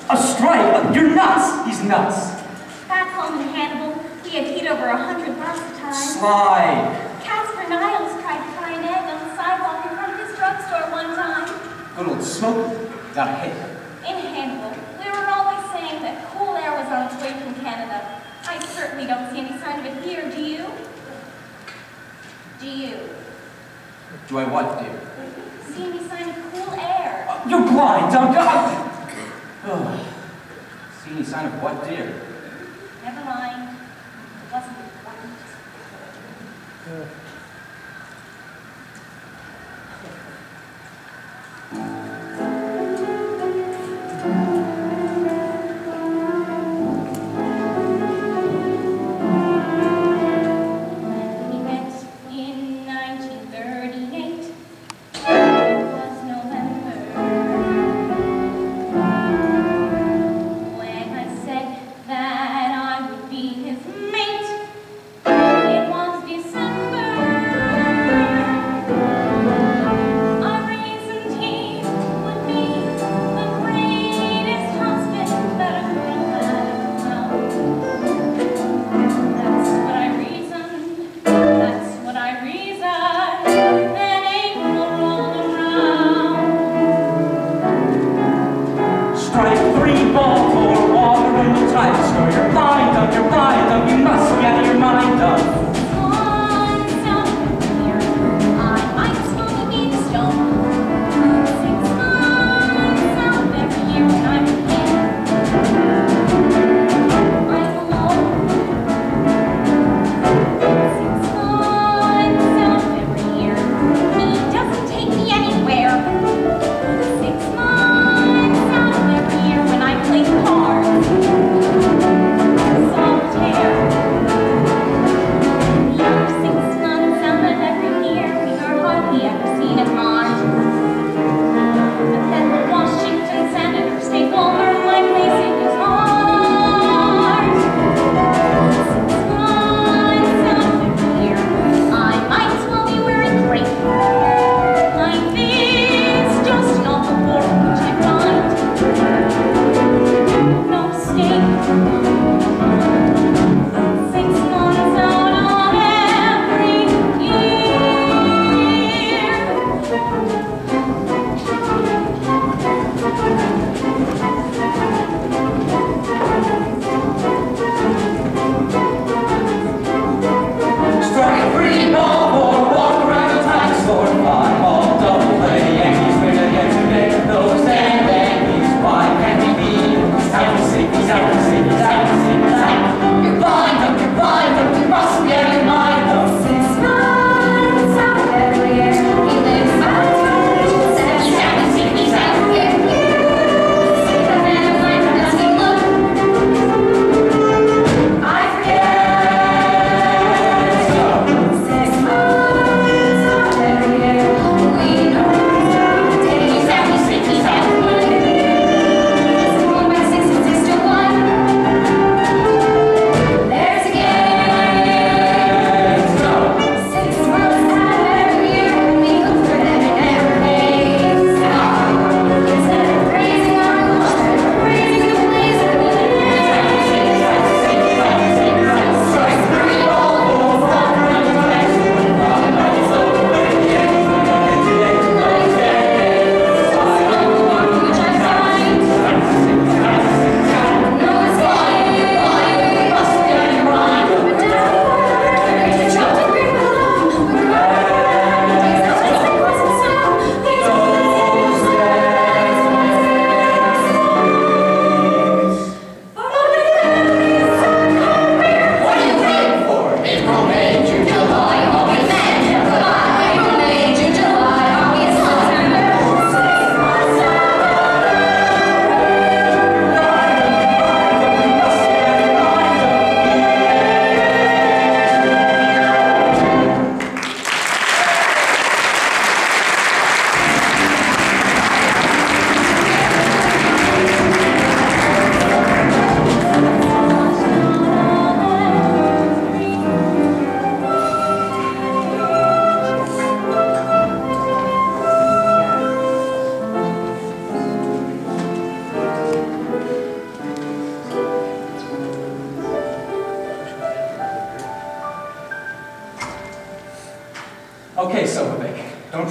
A strike? You're nuts! He's nuts. Back home in Hannibal, we had heat over 100 lots of times. Slide. Casper Niles tried to fry an egg on the sidewalk in front of his drugstore one time. Good old Smokey. Got a hit. In Hannibal, we were always saying that cool air was on its way from Canada. I certainly don't see any sign of it here, do you? Do you? Do I what, dear? See any sign of cool air? You're blind, don't you? See any sign of what, dear? Never mind. It wasn't important.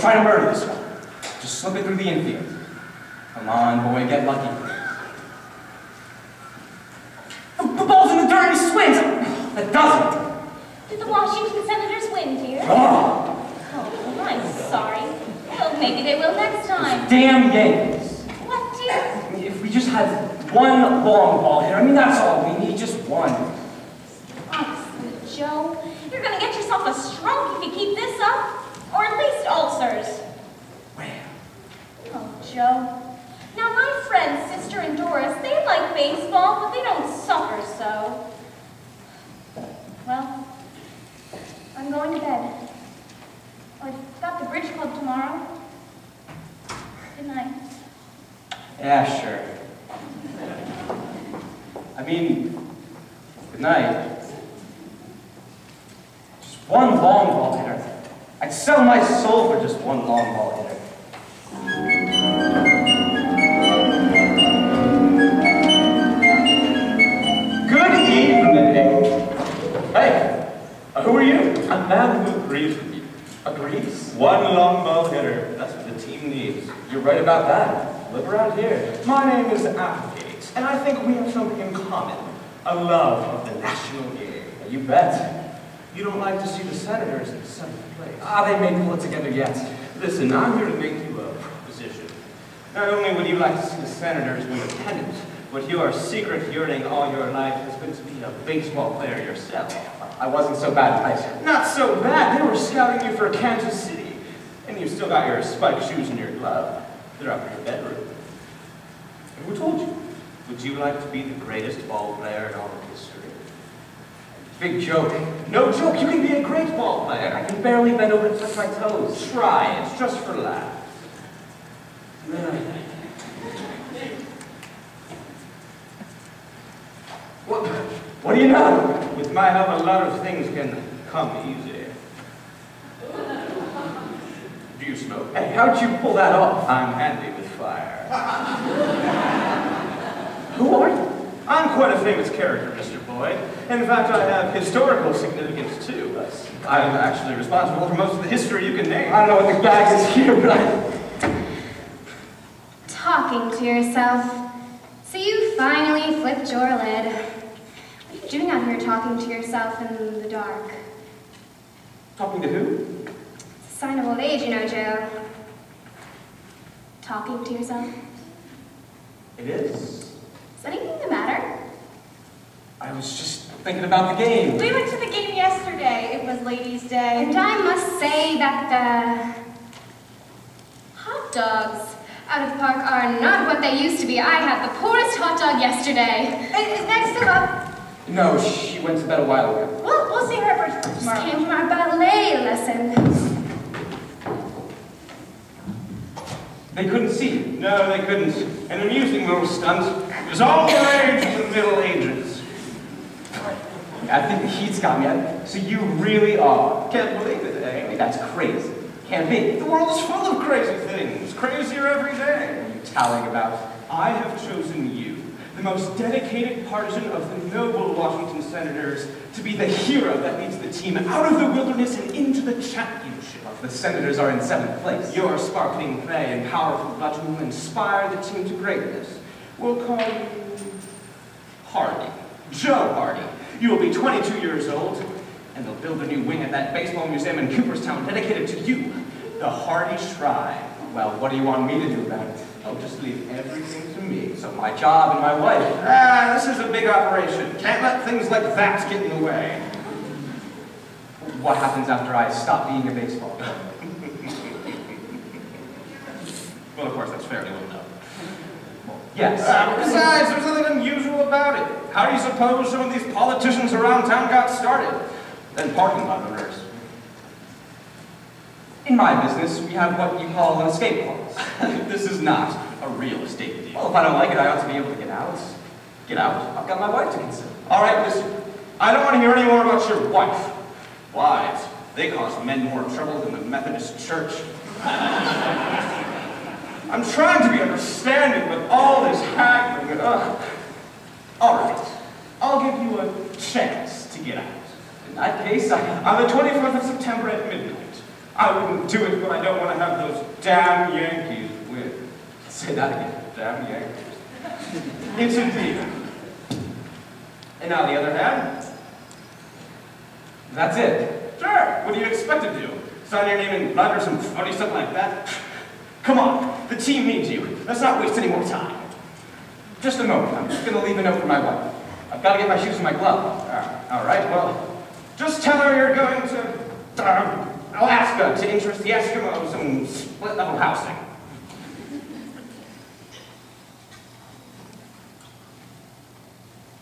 try to murder this one. Just slip it through the infield. Come on, boy, get lucky. The ball's in the dirt and he swings! That doesn't! Did the Washington Senators win, dear? Oh! Oh, I'm sorry. Well, maybe they will next time. Damn Yankees! What, dear? I mean, if we just had one long ball hitter, I mean, that's all we need, just one. Honestly, Joe, you're gonna get yourself a stroke if you keep this up. Or at least ulcers. Where? Oh, Joe. Now, my friend's sister and Doris, they like baseball, but they don't suffer so. Well, I'm going to bed. I've got the bridge club tomorrow. Good night. Yeah, sure. I mean, good night. Just one long ball hitter. I'd sell my soul for just one long ball hitter. Good evening. Hey, who are you? A man who agrees with you. Agrees? One long ball hitter. That's what the team needs. You're right about that. Live around here. My name is Applegate, and I think we have something in common. A love of the national game. You bet. You don't like to see the Senators in 7th place. They may pull it together yet. Listen, I'm here to make you a proposition. Not only would you like to see the Senators win a pennant, but your secret yearning all your life has been to be a baseball player yourself. I wasn't so bad in high school. Not so bad. They were scouting you for Kansas City. And you've still got your spiked shoes in your glove. They're up in your bedroom. And who told you? Would you like to be the greatest ball player in all of history? Big joke. No joke, you can be a great ball player. I can barely bend over and touch my toes. Try it, just for laughs. What do you know? With my help, a lot of things can come easy. Do you smoke? Hey, how'd you pull that off? I'm handy with fire. Who are you? I'm quite a famous character, Mr. Boyd. In fact, I have historical significance, too. I'm actually responsible for most of the history you can name. I don't know what the bag is here, but Talking to yourself. So you finally flipped your lid. What are you doing out here talking to yourself in the dark? Talking to who? It's a sign of old age, you know, Joe. Talking to yourself. It is. Is anything the matter? I was just thinking about the game. We went to the game yesterday. It was Ladies' Day. And I must say that the hot dogs out of park are not what they used to be. I had the poorest hot dog yesterday. Is next to up? No, she went to bed a while ago. We'll see her at bridge club Just tomorrow. came from our ballet lesson. They couldn't see you. No, they couldn't. An amusing little stunt. It was all the rage in the Middle Ages. I think the heat's got me. So you really are. Can't believe it, Hey, eh? that's crazy. Can't be. The world is full of crazy things. Crazier every day. What are you tallying about? I have chosen you, the most dedicated partisan of the noble Washington Senators, to be the hero that leads the team out of the wilderness and into the championship. The Senators are in 7th place. Your sparkling play and powerful bludgeon will inspire the team to greatness. We'll call you Hardy. Joe Hardy. You will be 22 years old, and they'll build a new wing at that baseball museum in Cooperstown dedicated to you, the Hardy Shrine. Well, what do you want me to do about it? Oh, just leave everything to me. So my job and my wife. This is a big operation. Can't let things like that get in the way. What happens after I stop being a baseball player? Well, of course, that's fairly well known. Yes. Besides, there's nothing unusual about it. How do you suppose some of these politicians around town got started? Then parking lot owners. In my business, we have what you call an escape clause. This is not a real estate deal. Well, if I don't like it, I ought to be able to get out. Get out? I've got my wife to consider. All right, listen. I don't want to hear any more about your wife. Wives, they cause men more trouble than the Methodist Church. I'm trying to be understanding, but all this haggling, All right, I'll give you a chance to get out. In that case, On the 24th of September at midnight, I wouldn't to do it, but I don't want to have those damn Yankees win. Say that again, damn Yankees. It's indeed. And on the other hand, that's it. Sure, what do you expect to do? Sign your name in blood or some funny something like that? Come on, the team needs you. Let's not waste any more time. Just a moment, I'm just gonna leave a note for my wife. I've got to get my shoes and my glove. All right, well, just tell her you're going to Alaska to interest the Eskimos in split-level housing.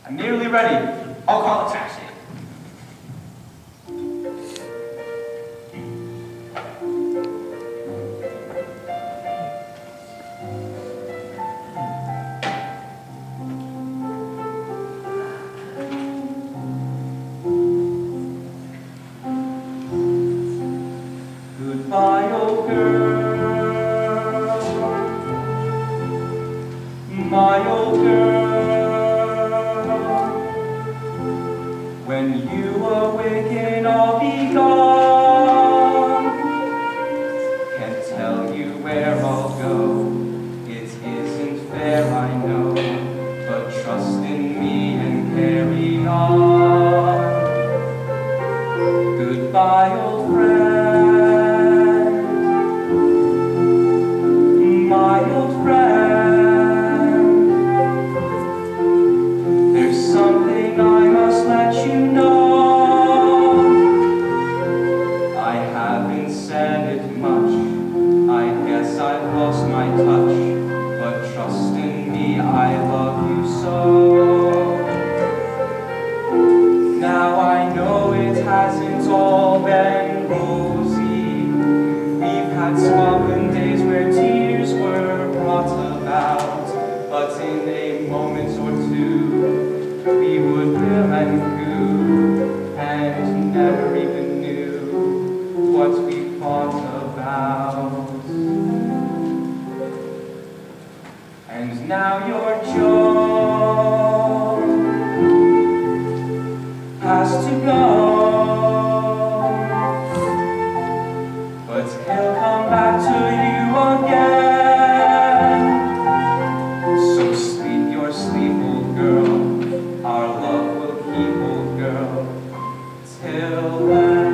I'm nearly ready. I'll call a taxi. Goodbye, old girl, my old girl. When you awaken, I'll be gone. Can't tell you where I'll go. It isn't fair, I know, but trust in me and carry on. Goodbye, old friend. My old friend, there's something I must let you know. I haven't said it much, I guess I've lost my touch, but trust in me, I love you so. Now I know it hasn't all been rosy. We've had swamping days where tears were brought about, but in a moment or two we would will and coo, and never even knew what we fought about. And now your Joe has to go, but he'll come back to you again. So sleep your sleep, old girl. Our love will keep, old girl, till then.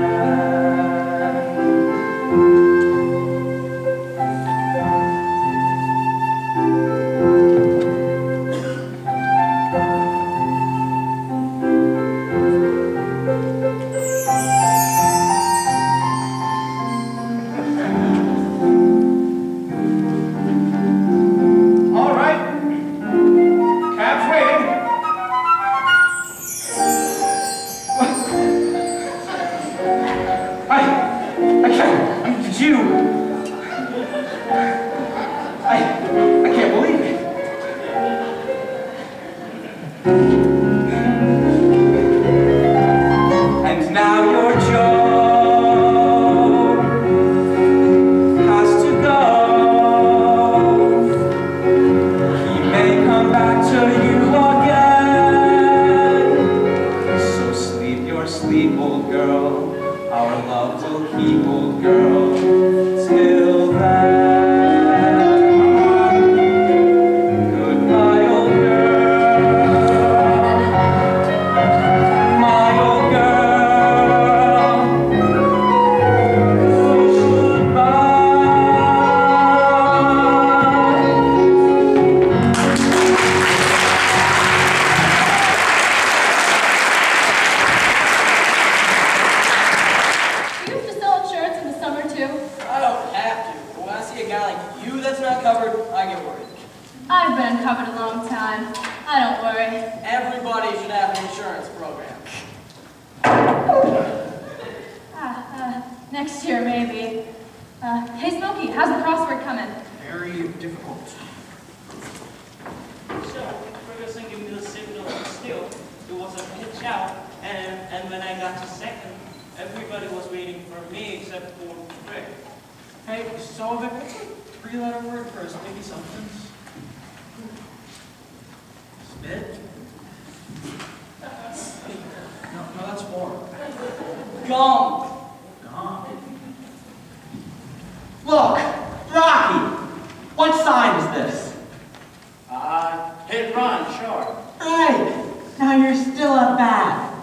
run, sure. Right. Now you're still at bat.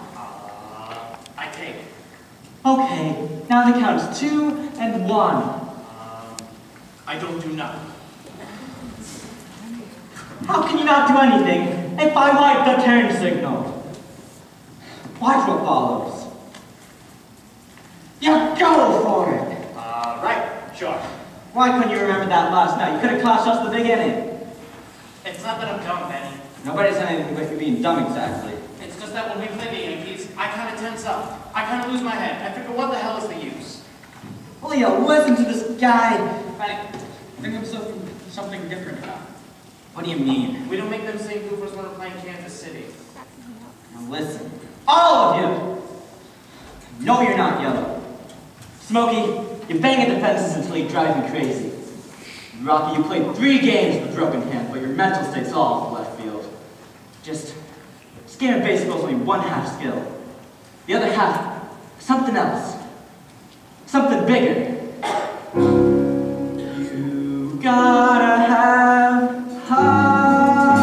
I take. Okay. Now the count's 2 and 1. I don't do nothing. How can you not do anything if I wipe the turn signal? Watch what follows. You go for it! Right, sure. Why couldn't you remember that last night? You could have cost us the big inning. It's not that I'm dumb, Benny. Nobody said anything about you being dumb exactly. It's just that when we play the Yankees, I kind of tense up. I kind of lose my head. I figure, what the hell is the use? Leo, listen to this guy. Benny, think of something different about it. What do you mean? We don't make them same goofers when we're playing Kansas City. Now listen. All of you! No, you're not yellow. Smokey, you bang at the fences until you drive me crazy. Rocky, you played 3 games with broken hands, but your mental state's all off the left field. This game of baseball's only 1/2 skill. The other half, something else. Something bigger. You gotta have heart.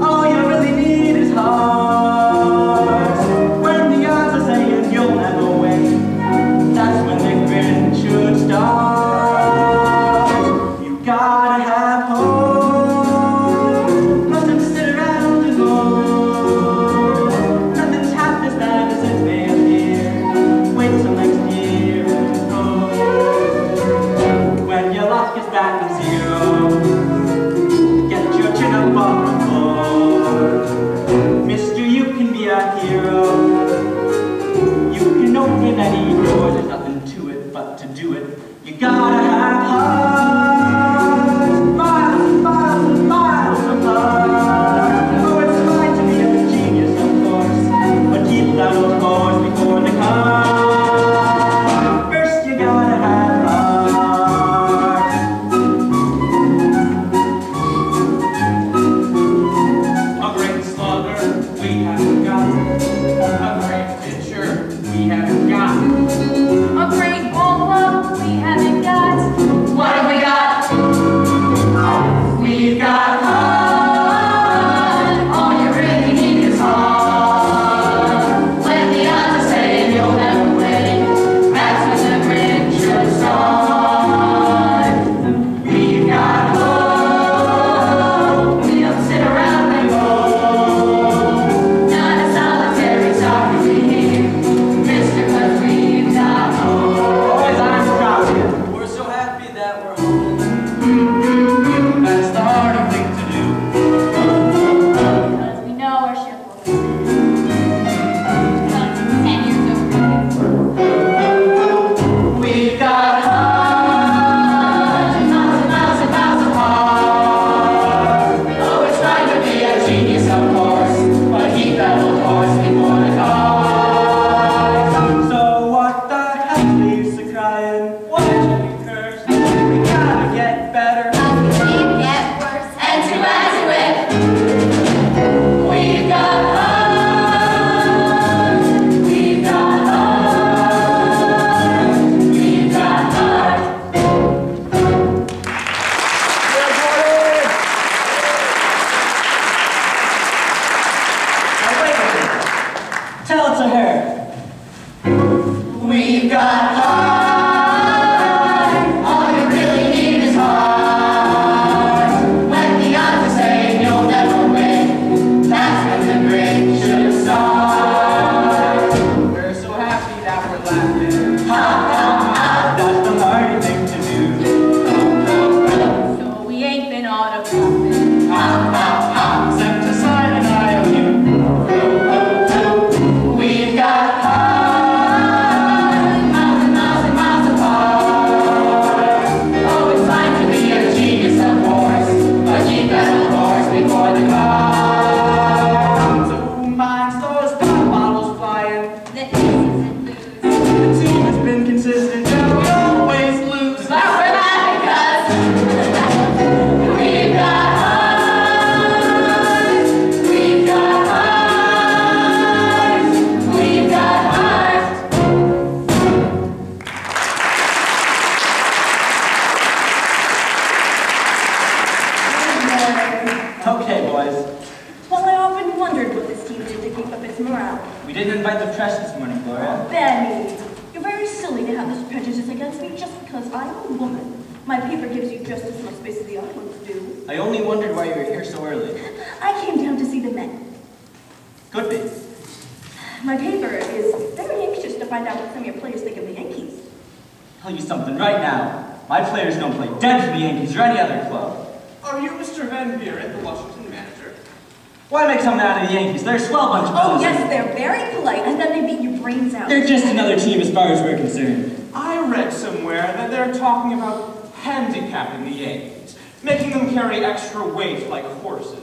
All you really need is heart. When the odds are saying you'll never win, that's when the grin should start. You gotta have hope. Nothing sit around and moan. Nothing's half as bad as it may appear. Wait till next year and go. When your luck is back to 0, get your chin up on the floor. Mister, you can be a hero. You can open any door. There's nothing to it but to do it. You gotta have heart. Miles and miles and miles apart. Oh, it's fine to be a genius, of course, but keep that old horse before the cart. First, you gotta have heart. A great slugger we haven't got. A great pitcher we haven't got. A great ball club we haven't got. What have we got? We've got heart. All you really need is heart. When the odds are saying you'll never win, that's when the grin should start. We've got hope. We don't sit around and moan. Not a solitary soccer team, mister, 'cause we've got hope. Boys, I'm proud of you. We're so happy that we're home. That's the harder thing to do. Because we know our ship will be. Because 10 years over. We've got heart. Miles and miles and miles apart. Oh, it's fine to be a genius, of course, but keep that old horse before the cart. So what the heck leaves the crying? Why should we curse? We gotta get better. It get worse and to add to it. We've got heart. We've got heart. We've got heart. Now wait a minute. Tell it to her. We've got heart. All you really need is heart. When the odds are saying you'll never Okay, boys. Well, I often wondered what this team did to keep up its morale. We didn't invite the press this morning, Gloria. Benny, you're very silly to have this prejudice against me just because I'm a woman. My paper gives you just as much space as the other ones do. I only wondered why you were here so early. I came down to see the men. Could be. My paper is very anxious to find out what some of your players think of the Yankees. Tell you something right now. My players don't play dead for the Yankees or any other club. Are you Mr. Van Buren, the Washington manager? Why make something out of the Yankees? They're a swell bunch of Oh fellas. yes, they're very polite, and then they beat your brains out. They're just another team as far as we're concerned. I read somewhere that they're talking about handicapping the Yankees, making them carry extra weight like horses.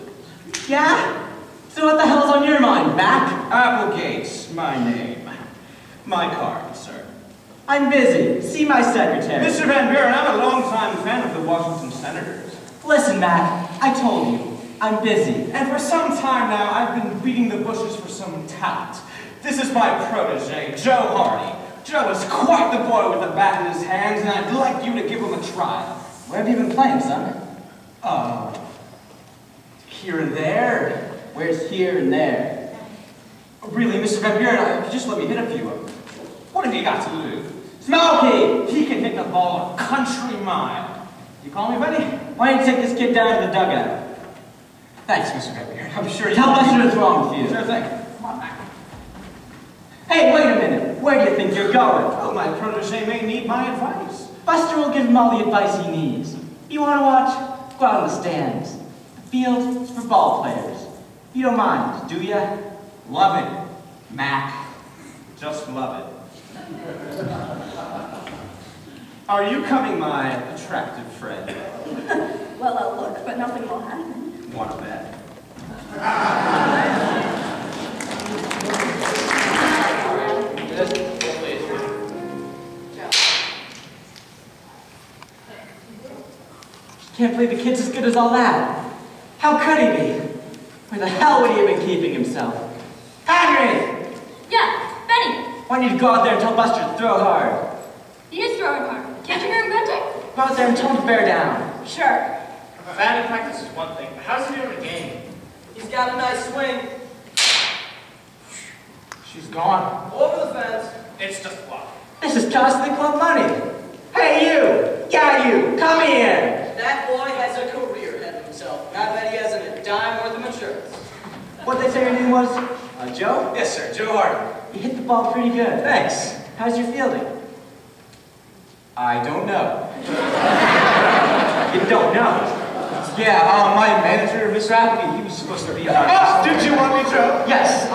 Yeah? So what the hell's on your mind, Mac? Applegate's my name. My card, sir. I'm busy. See my secretary. Mr. Van Buren, I'm a longtime fan of the Washington Senators. Listen, Mac, I told you, I'm busy. And for some time now, I've been beating the bushes for some talent. This is my protege, Joe Hardy. Joe is quite the boy with a bat in his hands, and I'd like you to give him a trial. Where have you been playing, son? Here and there. Where's here and there? Really, Mr. Van Buren, just let me hit a few of them. What have you got to lose? Smokey! He can hit the ball a country mile. You call me, buddy? Why don't you take this kid down to the dugout? Thanks, Mr. Van Buren. I'm sure you Tell Buster what's wrong with you. Sure thing. Come on back. Hey, wait a minute. Where do you think you're going? Oh, my protege may need my advice. Buster will give him all the advice he needs. You want to watch? Go out in the stands. The field is for ball players. You don't mind, do ya? Love it, Mac. Just love it. Are you coming, my attractive friend? Well, I'll look, but nothing will happen. Want to bet? Can't believe the kid's as good as all that. How could he be? Where the hell would he have been keeping himself? Henry! Yeah, Benny. Why don't you go out there and tell Buster to throw hard? He is throwing hard. Can't you hear him grunting? Go out there and tell him to bear down. Sure. Batting practice is one thing, but how's he doing in a game? He's got a nice swing. She's gone. Over the fence. It's just luck. This is costing the club money. Hey, you! Yeah, you! Come here! That boy has a career ahead of himself. I bet he hasn't a dime worth of insurance. What'd they say your name was? Joe? Yes, sir. Joe Hardy. You hit the ball pretty good. Thanks. How's your fielding? I don't know. You don't know. Yeah, my manager, Mr. Applegate, he was supposed to be on. Oh, did you want me, Joe? Yes,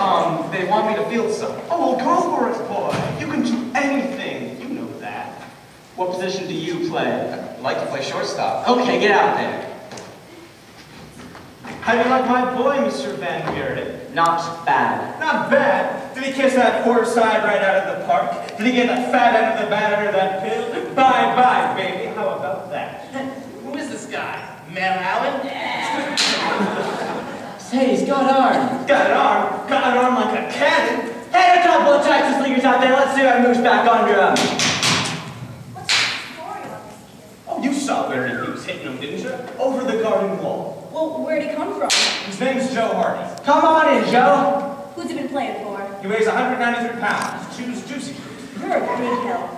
they want me to field some. Oh, well, go for it, boy. You can do anything. You know that. What position do you play? I'd like to play shortstop. Okay, get out there. How do you like my boy, Mr. Van Buren? Not bad. Not bad. Did he kiss that poor side right out of the park? Did he get that fat end of the bat under that pill? Bye-bye, baby. How about that? Who is this guy? Mel Allen? Say, he's got arm. Got an arm. Got an arm like a cannon. Hey, a couple of Texas leaguers out there. Let's see our moves back under him. What's the story on this kid? Oh, you saw where he was hitting him, didn't you? Over the garden wall. Well, where'd he come from? His name's Joe Hardy. Come on in, Joe. Who's he been playing for? He weighs 193 pounds. Choose juicy. You're a big help.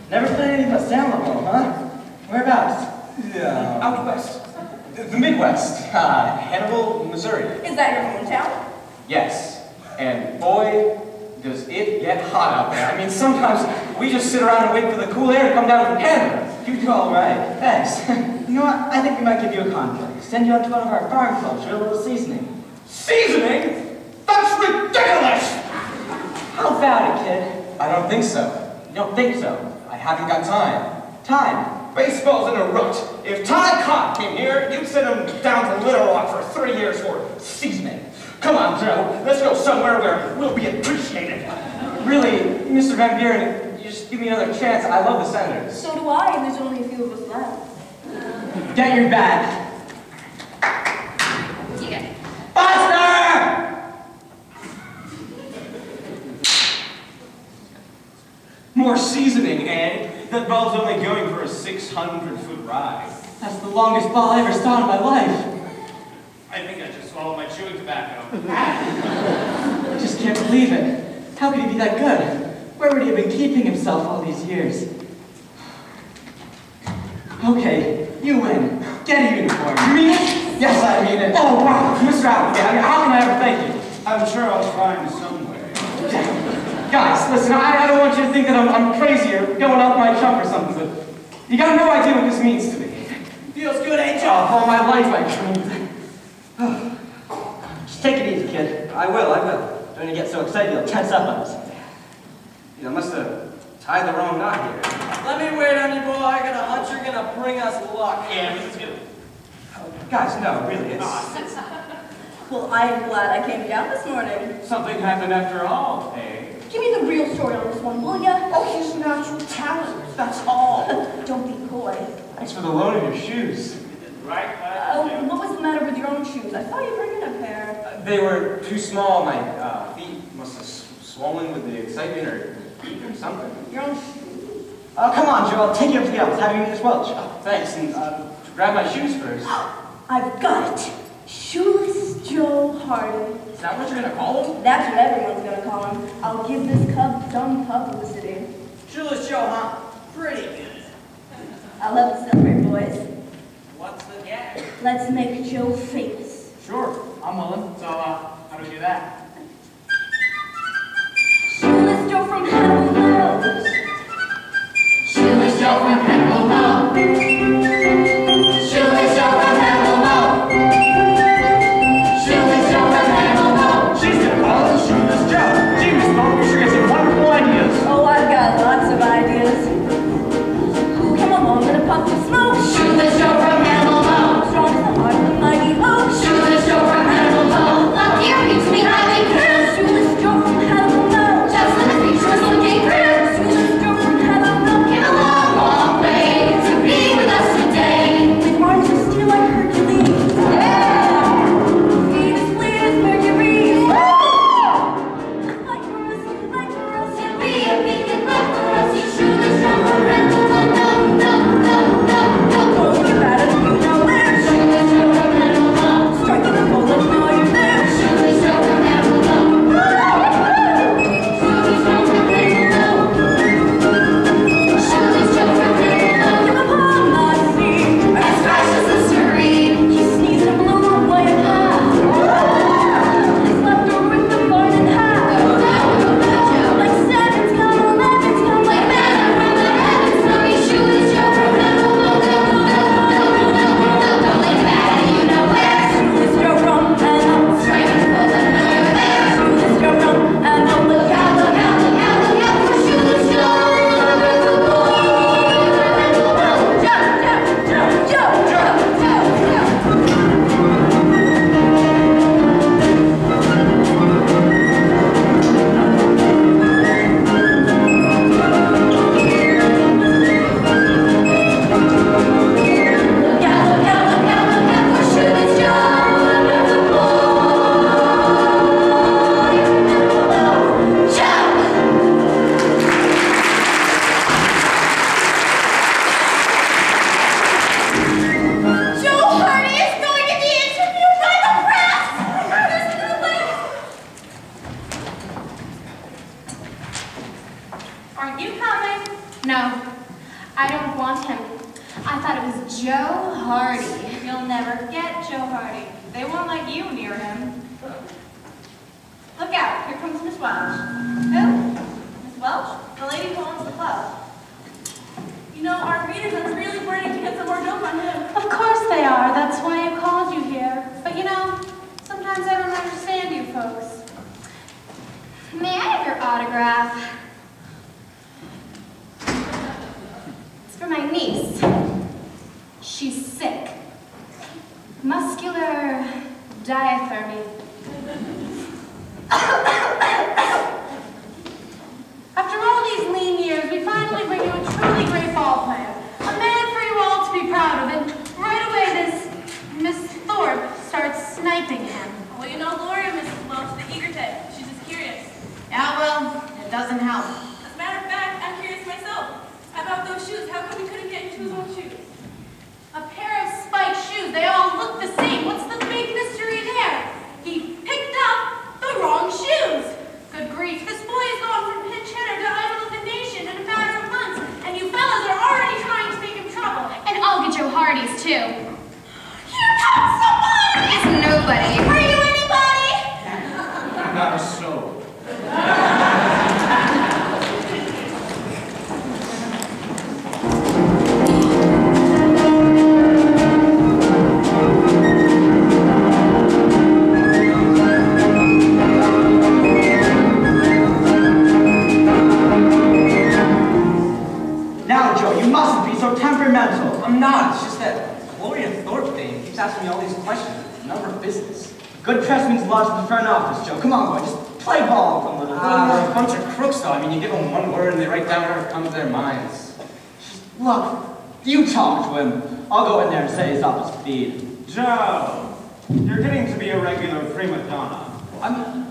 Never played anything but Salem, huh? Whereabouts? Yeah. Out west. The Midwest. Hannibal, Missouri. Is that your hometown? Yes. And boy, does it get hot out there. I mean, sometimes we just sit around and wait for the cool air to come down from Canada. You do all right. Thanks. You know what? I think we might give you a contract. Send you out to one of our farm clubs for a little seasoning. Seasoning? That's ridiculous! How about it, kid? I don't think so. You don't think so? I haven't got time. Time. Baseball's in a rut. If Ty Cobb came here, you'd send him down to Little Rock for 3 years for seasoning. Come on, Joe. Let's go somewhere where we'll be appreciated. Really, Mr. Van Buren, you just give me another chance. I love the Senators. So do I, and there's only a few of us left. Get your bat. Yeah. Buster! More seasoning, Ed. That ball's only going for a 600-foot ride. That's the longest ball I ever saw in my life. I I think I just swallowed my chewing tobacco. I just can't believe it. How could he be that good? Where would he have been keeping himself all these years? Okay, you win. Get a uniform. You mean it? Yes, I mean it. Oh, wow, Mr. Applegate, how can I ever thank you? I'm sure I'll find some way. Guys, listen, I don't want you to think that I'm crazy or going off my chump or something, but you got no idea what this means to me. Feels good, ain't ya? Oh, my life, Just take it easy, kid. I will. Don't you get so excited you'll tense up on us. You must have tied the wrong knot here. Let me wait on you, boy. I got a hunch you're gonna bring us luck. Yeah, this is good. Guys, no, really, it's... Well, I'm glad I came down this morning. Something happened after all, eh? Give me the real story on this one, will ya? Oh, he's natural talent, that's all. Don't be coy. Thanks for the loan of your shoes. Right? What was the matter with your own shoes? I thought you were in a pair. They were too small. My feet must have swollen with the excitement or heat or something. Your own shoes? Oh, come on, Joe. I'll take you up to the Alps. Have you meet Miss Welch? Oh, thanks, and grab my shoes first. I've got it. Shoeless Joe Hardy. Is that what you're gonna call him? That's what everyone's gonna call him. I'll give this cub dumb publicity. Shoeless Joe, huh? Pretty good. I'll help us celebrate, boys. What's the gag? Let's make Joe famous. Sure, I'm willing. So, how do we do that? Shoeless Joe from Hannibal. Shoeless Joe from Applegate. Shoeless Joe from Applegate. Shoeless Joe from Applegate. She's gonna call him Shoeless Joe. Gee, Miss Bolt, you sure got some wonderful ideas. Oh, I've got lots of ideas. Come along, gonna puff some smoke. Shoeless Joe from Applegate. Strong as the heart of the mighty oak. Shoeless Joe from Applegate. Look here, keeps me having curves. Shoeless Joe from Hannibal. Just let us be shoeless looking curves. Shoeless Joe from Hannibal. Came a long, long way to be with us today. With arms of steel like Hercules. Yeah! Feet as fleet as Mercury. Like girls, To be a beacon light for us, you shoeless Joe from Applegate. No, no, no, no, no. You're bad at you know where. Shoeless Joe from Applegate. Striking the pole, let me know you're there. Shoeless Joe from Applegate. Shoeless Joe from Applegate. Shoeless Joe from Applegate. Give upon the sea. As fresh as the serene. He sneezed and blew away a path. His left door with the barn in half. Like sevens come, 11s come, Like manna from the heavens, no, he shoeless Joe from Applegate. Don't leave bad, you know where. Shoeless Joe from Hannibal. Striking full, let know you're there. Shoeless Joe from Hannibal. Look out, look out, look out, look out for shoeless Joe. Look out, look out, look out, look out for shoeless Joe. Joe Hardy is going to be interviewed by the press! Aren't you coming? No, I don't want him. I thought it was Joe Hardy. You'll never get Joe Hardy. They won't let you near him. Look out, here comes Miss Welch. Who? Miss Welch? The lady who owns the club. You know, our readers are really burning to get some more dope on him. Of course they are. That's why I called you here. But you know, sometimes I don't understand you folks. May I have your autograph? It's for my niece. She's sick. Muscular diathermy. After all these lean years, we finally bring you a truly great ball player. A man for you all to be proud of. And right away, this Miss Thorpe starts sniping him. Well, you know Gloria, Mrs. Welch, the eager type. She's just curious. Yeah, well, it doesn't help. As a matter of fact, I'm curious myself. How about those shoes? How come we couldn't get into his own shoes? A pair of spiked shoes. They all look the same. What's the big mystery loses. A good pressman's lodged in the front office, Joe. Come on, boy, just play ball with them, little. They're a bunch of crooks, though. I mean, you give them one word and they write down whatever comes to their minds. Look, you talk to him. I'll go in there and say he's off his feed. Joe, you're getting to be a regular prima donna.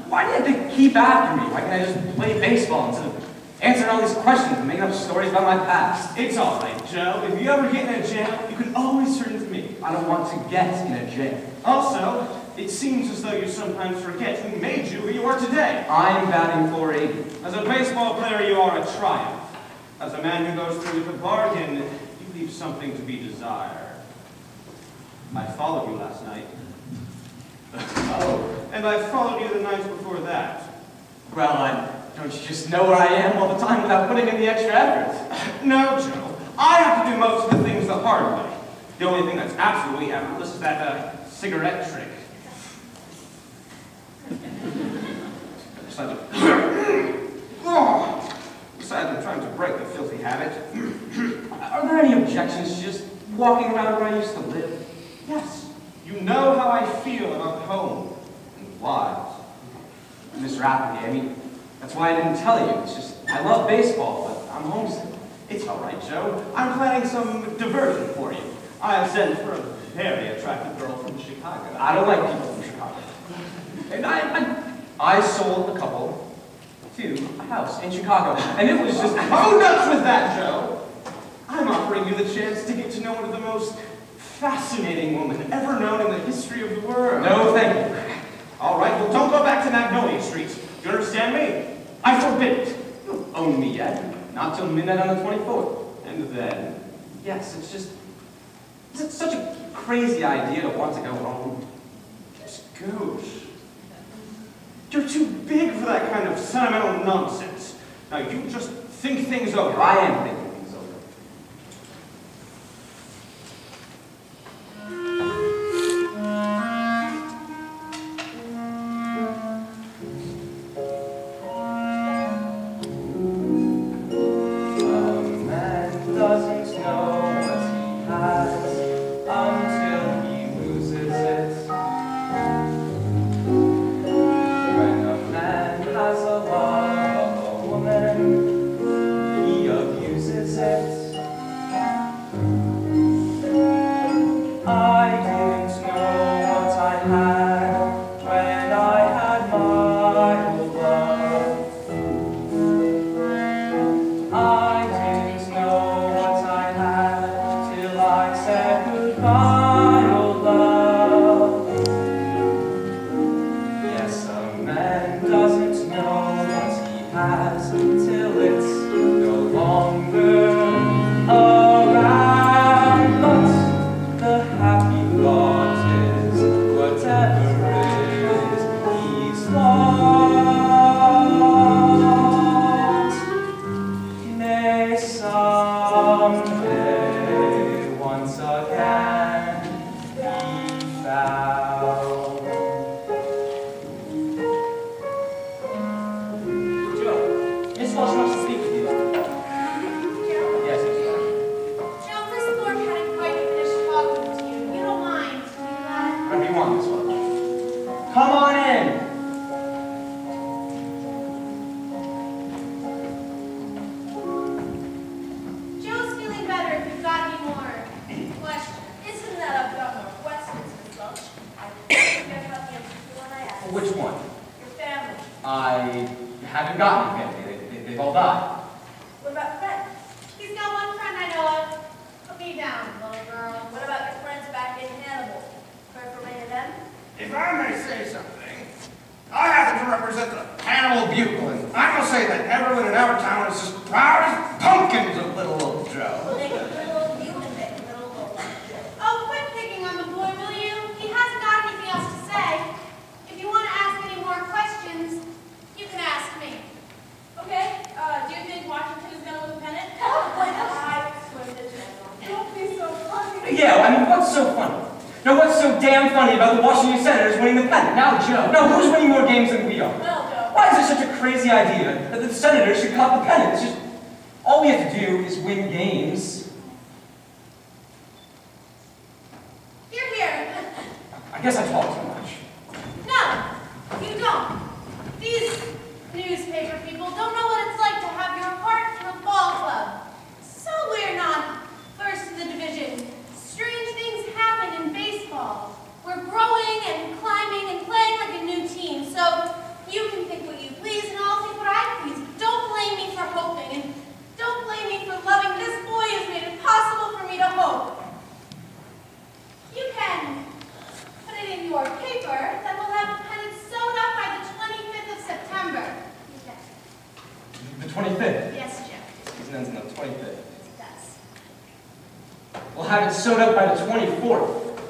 Why do you have to keep after me? Why can't I just play baseball instead of answering all these questions and making up stories about my past? It's all right, Joe. If you ever get in a jam, you can always turn to me. I don't want to get in a jam. Also, it seems as though you sometimes forget who made you who you are today. I'm batting 480. As a baseball player, you are a triumph. As a man who goes through with the bargain, you leave something to be desired. I followed you last night. Oh, and I followed you the nights before that. Well, don't you just know where I am all the time without putting in the extra effort? No, Joe. I have to do most of the things the hard way. The only thing that's absolutely effortless is that cigarette trick. Besides, I'm trying to break the filthy habit. Are there any objections to just walking around where I used to live? Yes. You know how I feel about home and wives. Mr. Applegate, I mean, that's why I didn't tell you. It's just, I love baseball, but I'm homesick. It's all right, Joe. I'm planning some diversion for you. I have sent for a very attractive girl from Chicago. I don't like people from Chicago. And I sold a couple to a house in Chicago, and it was just... Oh, nuts with that, Joe! I'm offering you the chance to get to know one of the most fascinating women ever known in the history of the world. No, thank you. All right, well, don't go back to Magnolia Street. Do you understand me? I forbid it. You don't own me yet. Not till midnight on the 24th. And then? Yes, it's just... It's such a crazy idea to want to go home. Just goosh. You're too big for that kind of sentimental nonsense. Now, you just think things over. I am thinking things over. Which one? Your family. I haven't gotten family. They've all died. What about Fred? He's got one friend I know of. Put me down, little girl. What about your friends back in Hannibal? Care for any of them? If I may say something, I happen to represent the Hannibal Bugle, and I will say that everyone in our town is as proud as pumpkins of little old Joe. Well, they can little you and make little old Joe. Oh, quit picking on the boy, will you? He hasn't got anything else to say. If you want to ask any more questions, you can ask me. Okay, do you think Washington is going to win the pennant? Oh, boy, I swear to general. Don't be so funny. Yeah, I mean, what's so funny? Now, what's so damn funny about the Washington Senators winning the pennant? Now, Joe. No, who's winning more games than we are? Well, Joe. Why is it such a crazy idea that the Senators should cop the pennant? It's just, all we have to do is win games. Here, here. I guess I talk too much. paper that will have had it sewed up by the 25th of September. The 25th? Yes, Jim. Season ends on the 25th. It does. We'll have it sewed up by the 24th.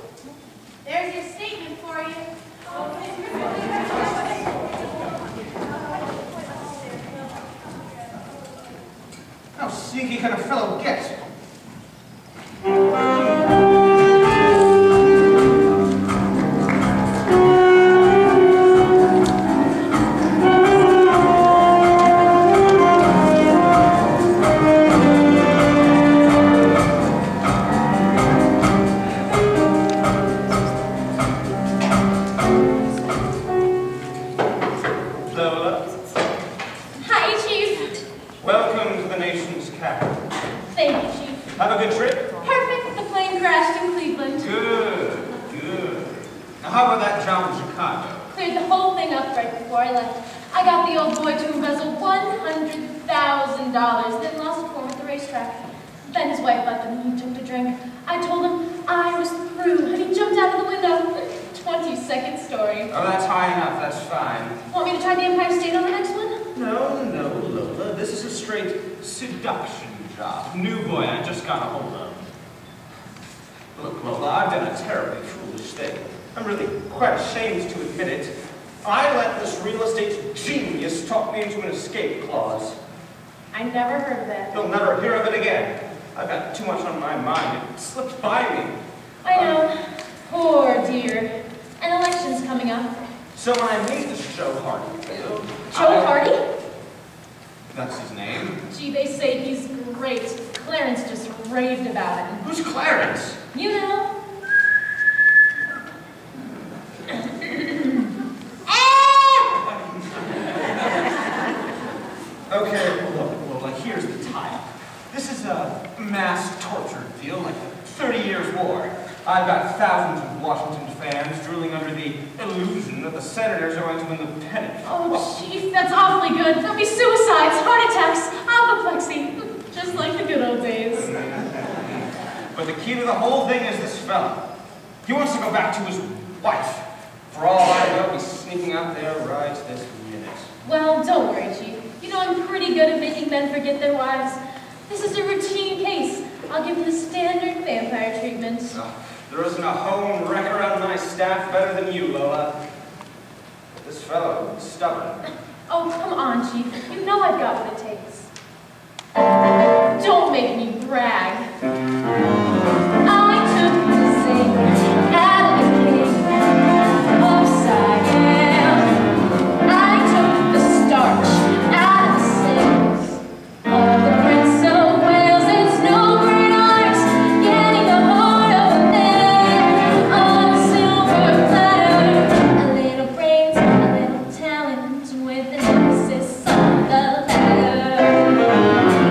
There's your statement for you. How sneaky can a fellow get?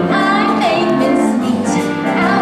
I make mincemeat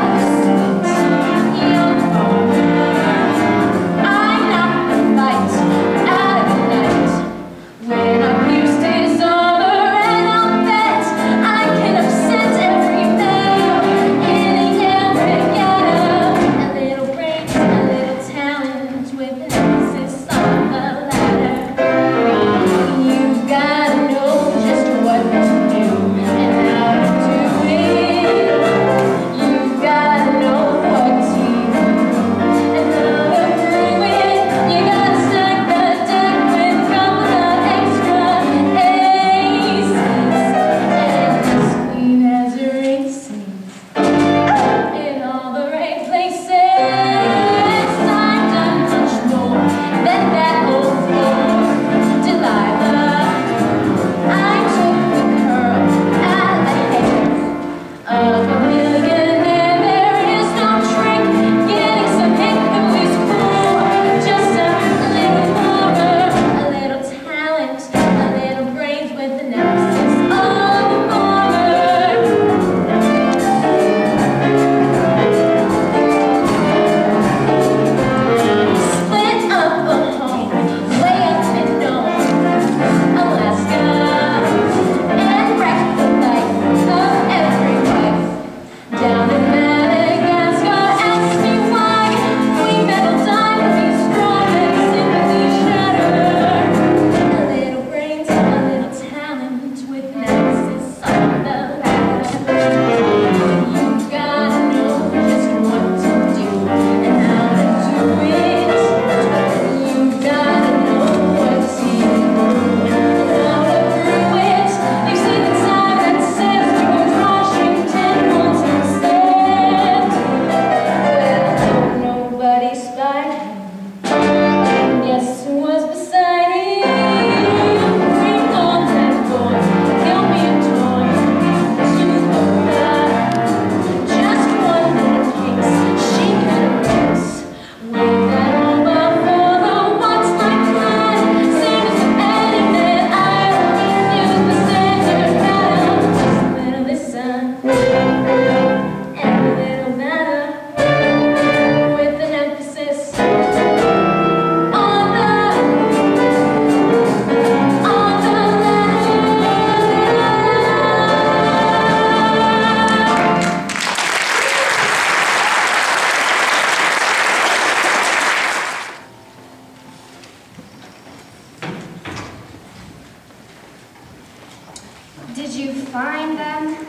Did you find them?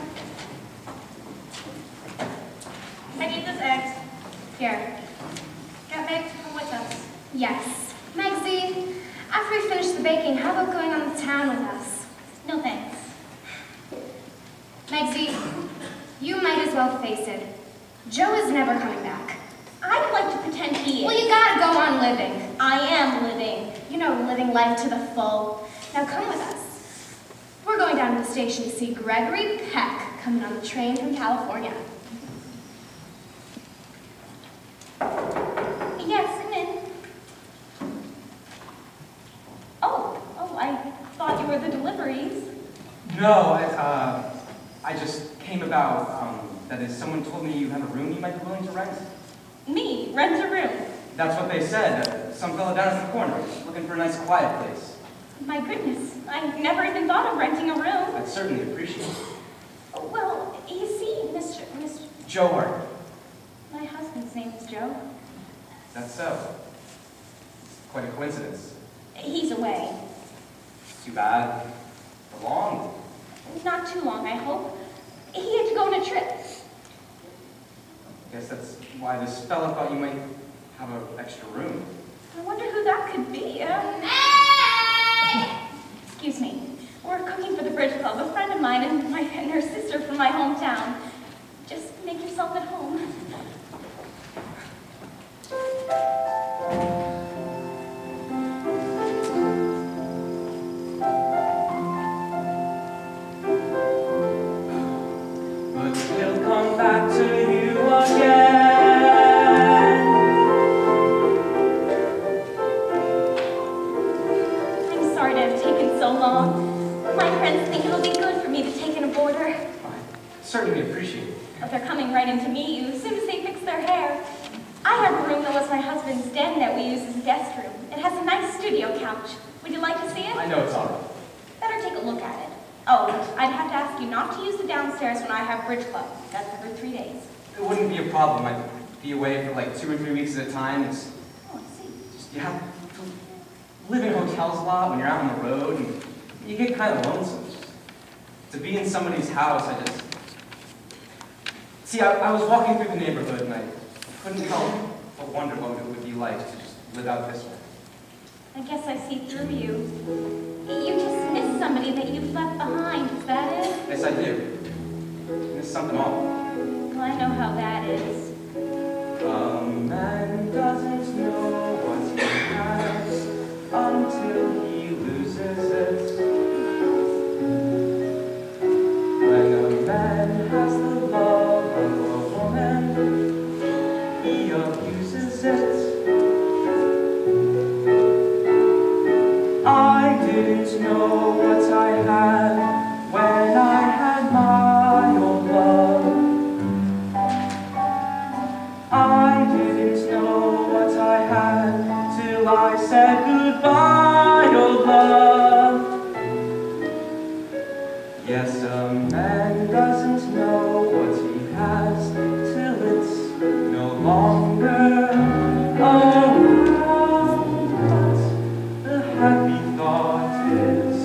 I need this egg. Here. Get Meg to come with us. Yes. Megsy, after we finish the baking, how about going on the town with us? No thanks. Megsy, you might as well face it. Joe is never coming back. I'd like to pretend he is. Well, you gotta go on living. I am living. You know, living life to the full. Now come with us. We're going down to the station to see Gregory Peck coming on the train from California. Yes, come in. Oh, I thought you were the deliveries. No, I just came about, that is, someone told me you have a room you might be willing to rent. Me, rent a room. That's what they said. Some fellow down at the corner, looking for a nice quiet place. My goodness, I never even thought of renting a room. I'd certainly appreciate it. Well, you see, Mr. Joe Hart. My husband's name is Joe. That's so. Quite a coincidence. He's away. Too bad. For long? Not too long, I hope. He had to go on a trip. I guess that's why this fella thought you might have an extra room. I wonder who that could be. Excuse me. We're cooking for the Bridge Club. A friend of mine and her sister from my hometown. Just make yourself at home. But he'll come back to you again. I'm sorry to have taken so long. My friends think it'll be good for me to take in a boarder. I certainly appreciate it. But they're coming right in to meet you as soon as they fix their hair. I have a room that was my husband's den that we use as a guest room. It has a nice studio couch. Would you like to see it? I know it's all right. Better take a look at it. Oh, I'd have to ask you not to use the downstairs when I have Bridge Club. That's every 3 days. It wouldn't be a problem. I'd be away for like 2 or 3 weeks at a time. It's Oh, I see. just, you have to live in hotels a lot when you're out on the road, and you get kind of lonesome. To be in somebody's house, See, I was walking through the neighborhood, and I couldn't help but wonder what it would be like to just live out this way. I guess I see through you. You just miss somebody that you've left behind, is that it? Yes, I do. There's something awful. Well, I know how that is. A man doesn't know what he has until he loses it. When a man has the love of a woman, he abuses it. I didn't know what I had when I had my old love. I didn't know what I had till I said goodbye, old love. Yes, a man doesn't know what he has till it's no longer around. But the happy thought is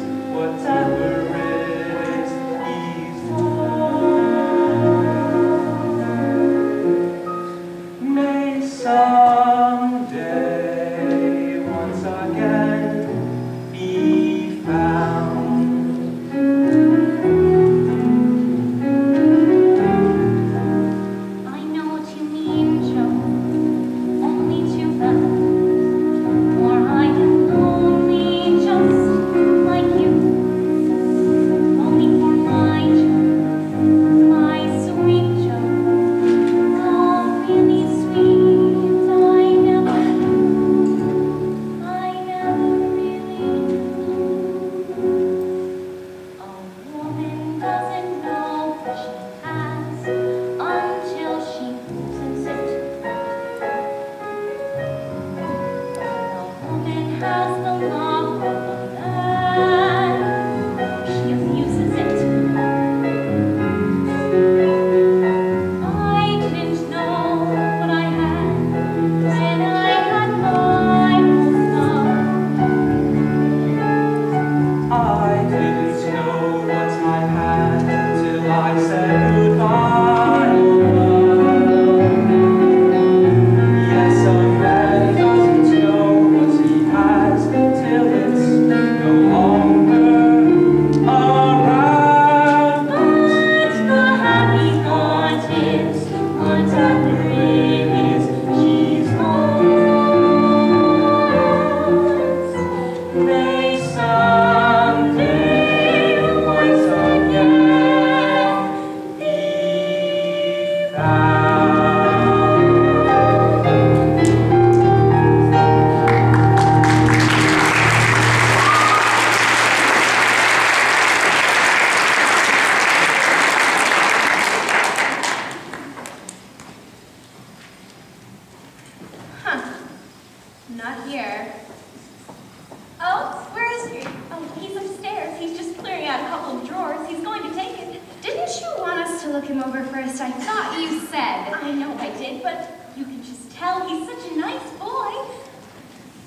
over first, I thought you said. I know I did, but you can just tell he's such a nice boy.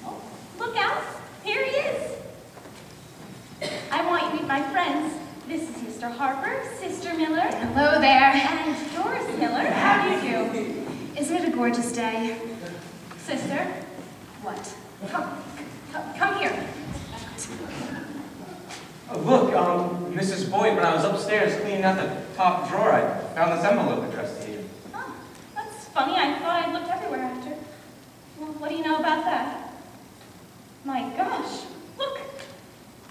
Oh, look out. Here he is. I want you to meet my friends. This is Mr. Harper, Sister Miller. Hello there. And Doris Miller. How do you do? Isn't it a gorgeous day? Sister, What? come here. Oh, look, Mrs. Boyd, when I was upstairs cleaning out the top drawer, I found this envelope addressed to you. Oh, that's funny. I thought I'd looked everywhere after. Well, what do you know about that? My gosh, look,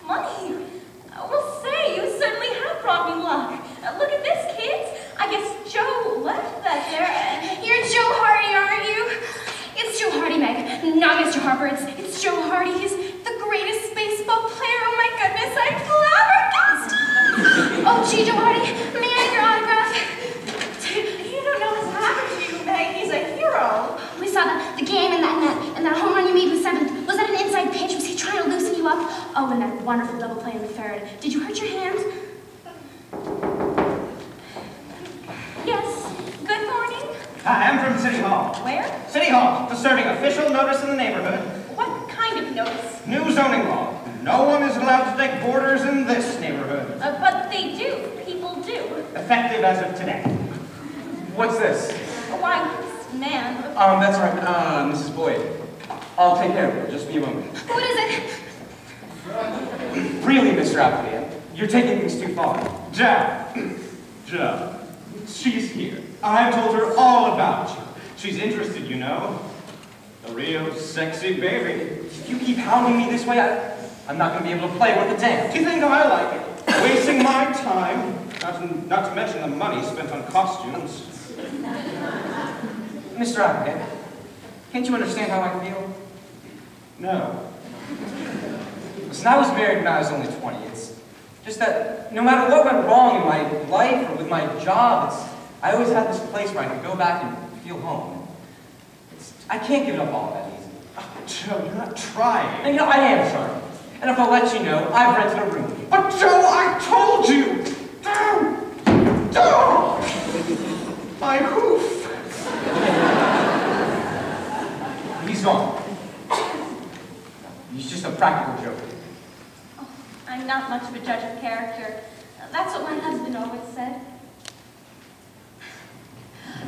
money. Well, say, you certainly have brought me luck. Look at this, kids. I guess Joe left that there and... You're Joe Hardy, aren't you? It's Joe Hardy, Meg. Not Mr. Harper. It's Joe Hardy. He's the greatest baseball player. Oh my goodness, I'm flabbergasted. Oh, gee, Joe Hardy, may I have your autograph? You don't know what's happened to you, Meg. He's a hero. We saw the game and that home run you made with seventh. Was that an inside pitch? Was he trying to loosen you up? Oh, and that wonderful double play in the third. Did you hurt your hand? Yes. Good morning. Hi, I'm from City Hall. Where? City Hall, just serving official notice in the neighborhood. What kind of notice? New zoning law. No one is allowed to take boarders in this neighborhood. But they do. People do. Effective as of today. What's this? Why, this man. That's right, Mrs. Boyd. I'll take care of her. Just be a moment. What is it? Really, Mr. Applegate, you're taking things too far. Joe, she's here. I've told her all about you. She's interested, you know. A real sexy baby. If you keep hounding me this way, I'm not going to be able to play worth a damn. Do you think I like it? Wasting my time. Not to mention the money spent on costumes. Mr. Applegate, can't you understand how I feel? No. Listen, I was married when I was only 20. It's just that no matter what went wrong in my life or with my job, I always had this place where I could go back and feel home. I can't give it up all that easy. Oh, Joe, you're not trying. And, I am trying. And if I'll let you know, I've rented a room. But Joe, I told you! Joe! My hoof! He's gone. He's just a practical joke. Oh, I'm not much of a judge of character. That's what my husband always said.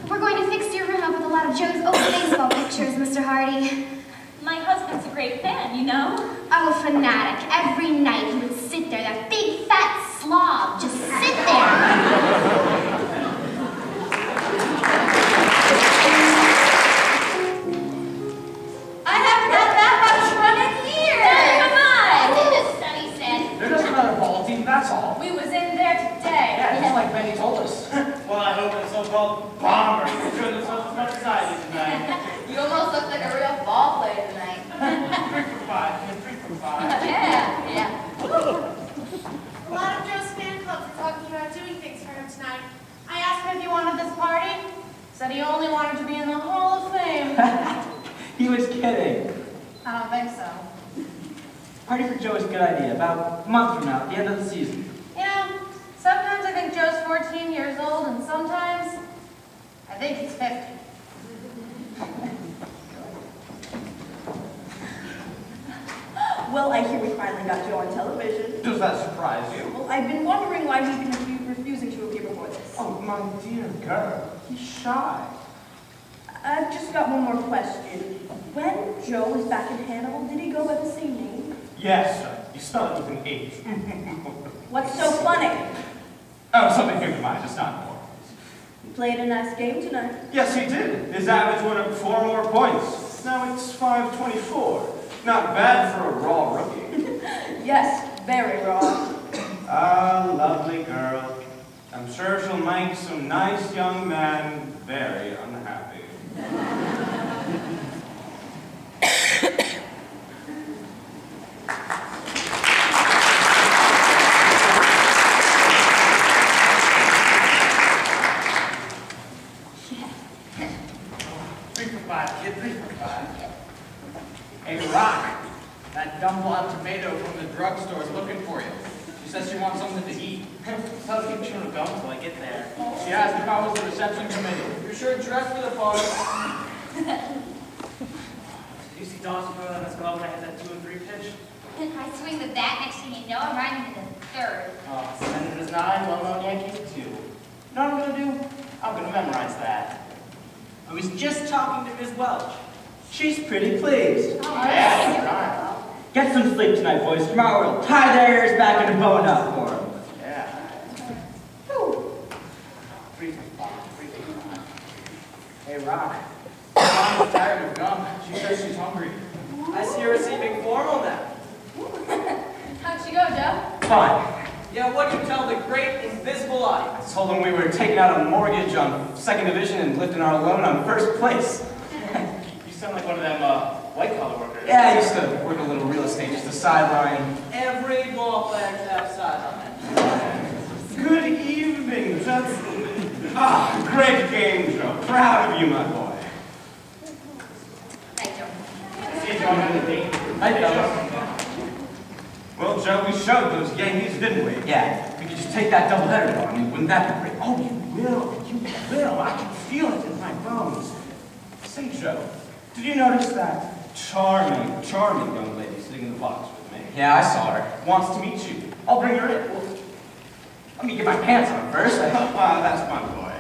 We're going to fix your room up with a lot of Joe's old baseball pictures, Mr. Hardy. My husband's a great fan, you know? Oh, a fanatic. Every night he would sit there, that big fat slob, just sit there. I haven't had that much fun in years! Neither have I! Sonny said. They're just another ball team, that's all. We was in there today. Yeah, just like Benny told us. Well, I hope the so-called bombers enjoy themselves as much as I did tonight. You almost look like a real ball player tonight. 3 for 5, and 3 for 5. Yeah. A lot of Joe's fan clubs are talking about doing things for him tonight. I asked him if he wanted this party. Said he only wanted to be in the Hall of Fame. He was kidding. I don't think so. Party for Joe is a good idea. About a month from now, at the end of the season. You know, sometimes I think Joe's 14 years old, and sometimes I think he's 50. Well, I hear we finally got Joe on television. Does that surprise you? Well, I've been wondering why he's been refusing to appear before this. Oh, my dear girl, he's shy. I've just got one more question. When Joe was back in Hannibal, did he go by the same name? Yes, sir. You spell it with an H. What's so funny? Oh, something came to mind, just not more. He played a nice game tonight. Yes, he did. His average went up 4 more points. Now it's 524. Not bad for a raw rookie. Yes, very raw. Ah, lovely girl. I'm sure she'll make some nice young man very unhappy. Hey, Rock, that dumb blonde tomato from the drugstore is looking for you. She says she wants something to eat. Tell her to keep chewing her gum until I get there. She asked if I was the reception committee. You're sure dressed for the party. You see Dawson throw that in his glove when I hit that 2 and 3 pitch? I swing the bat, next thing you know, I'm riding into the third. Oh, Senators 9, well-known Yankees 2. You know what I'm gonna do? I'm gonna memorize that. I was just talking to Miss Welch. She's pretty pleased. Oh, Yeah, that's right. Get some sleep tonight, boys. Tomorrow we'll tie their ears back and bone up for them. Yeah. Whew. 3:55. Hey, Rock. Mom's tired of gum. She says she's hungry. I see you're receiving formal now. How'd she go, Joe? Fine. Yeah, what do you tell the great invisible I audience? told them we were taking out a mortgage on 2nd division and lifting our loan on 1st place. You sound like one of them white-collar workers. Yeah, I used to work a little real estate, just a sideline. Every ball player should have sideline. Good evening, gentlemen. Ah, great game, Joe. Proud of you, my boy. Night, Joe. See you, Joe. I'm gonna date. Night, Joe. Well, Joe, we showed those Yankees, didn't we? Yeah. We could just take that doubleheader, though. I mean, wouldn't that be great? Oh, you will. You will. I can feel it in my bones. Say, Joe, did you notice that charming young lady sitting in the box with me? Yeah, I saw her. Wants to meet you. I'll bring her in. Well, let me get my pants on first. That's my boy.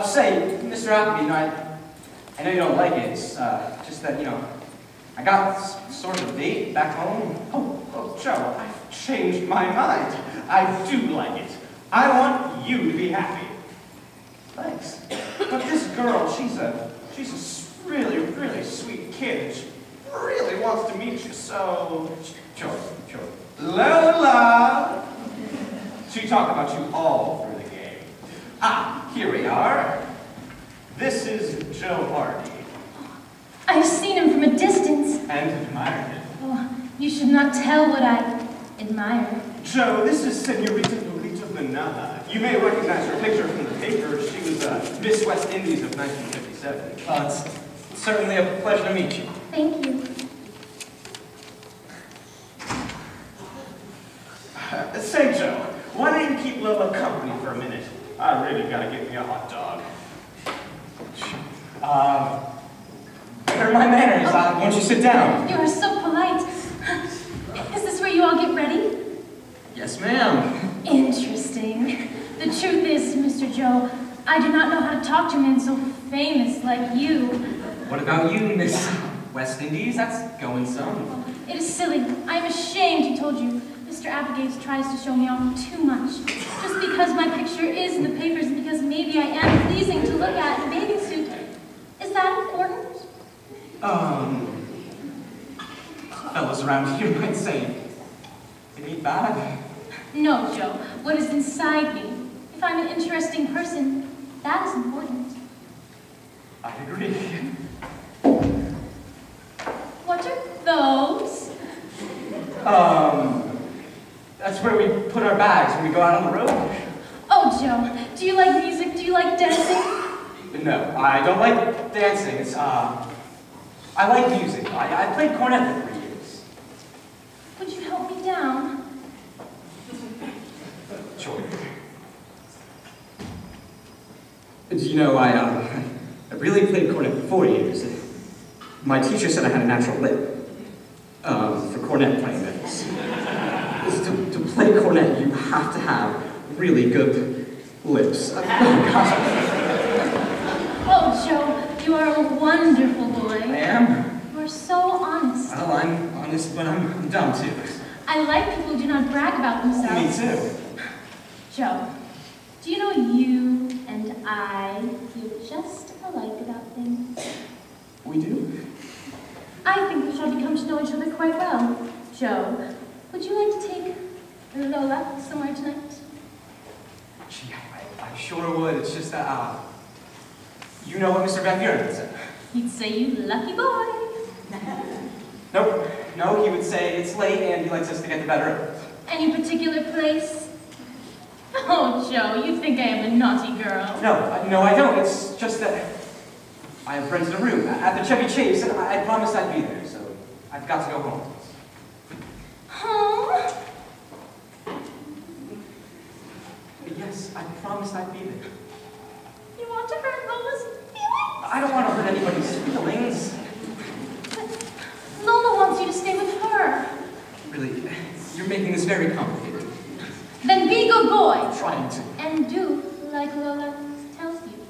Say, Mr. Applegate, I know you don't like it. It's just that, you know, I got sort of a date back home. Oh, Joe, I've changed my mind. I do like it. I want you to be happy. Thanks. But this girl, she's a really sweet kid. She really wants to meet you, so... Joe. Lola! She talked about you all through the game. Ah, here we are. This is Joe Hardy. I've seen him from a distance. And admired him. Oh, you should not tell what I admire. Joe, this is Senorita Lolita Manala. You may recognize her picture from the paper. She was Miss West Indies of 1957. It's certainly a pleasure to meet you. Thank you. Say, Joe, why don't you keep Lola company for a minute? I really gotta get me a hot dog. What are my manners? Won't you sit down? You are so polite. Is this where you all get ready? Yes, ma'am. Interesting. The truth is, Mr. Joe, I do not know how to talk to men so famous like you. What about you, Miss West Indies? That's going some. It is silly. I am ashamed he told you. Mr. Applegate tries to show me off too much. Just because my picture is in the papers and because maybe I am pleasing to look at in a bathing suit. Is that important? Fellas around here might say it ain't bad. No, Joe. What is inside me? If I'm an interesting person, that is important. I agree. What are those? That's where we put our bags when we go out on the road. Oh, Joe, do you like music? Do you like dancing? No, I don't like dancing. It's, I like music. I played cornet for 3 years. Would you help me down? Sure. You know, I really played cornet for 4 years. My teacher said I had a natural lip. For cornet playing, that is. To play cornet, you have to have really good lips. Oh, gosh. Oh, Joe, you are a wonderful boy. I am? You are so honest. Well, I'm honest, but I'm dumb, too. I like people who do not brag about themselves. Me, too. Joe, do you know you and I feel just alike about things? We do? I think we shall become to know each other quite well. Joe, would you like to take Lola somewhere tonight? Gee, I sure would. It's just that, you know what Mr. Van Buren would say. He'd say you lucky boy. Nope. No, he would say it's late and he likes us to get the better of it. Any particular place? Oh, Joe, you think I am a naughty girl. No, I don't. It's just that I have friends in the room at the Chevy Chase, and I promised I'd be there, so I've got to go home. Oh, very complicated. Then be good boy. I'm trying to. And do like Lola tells you.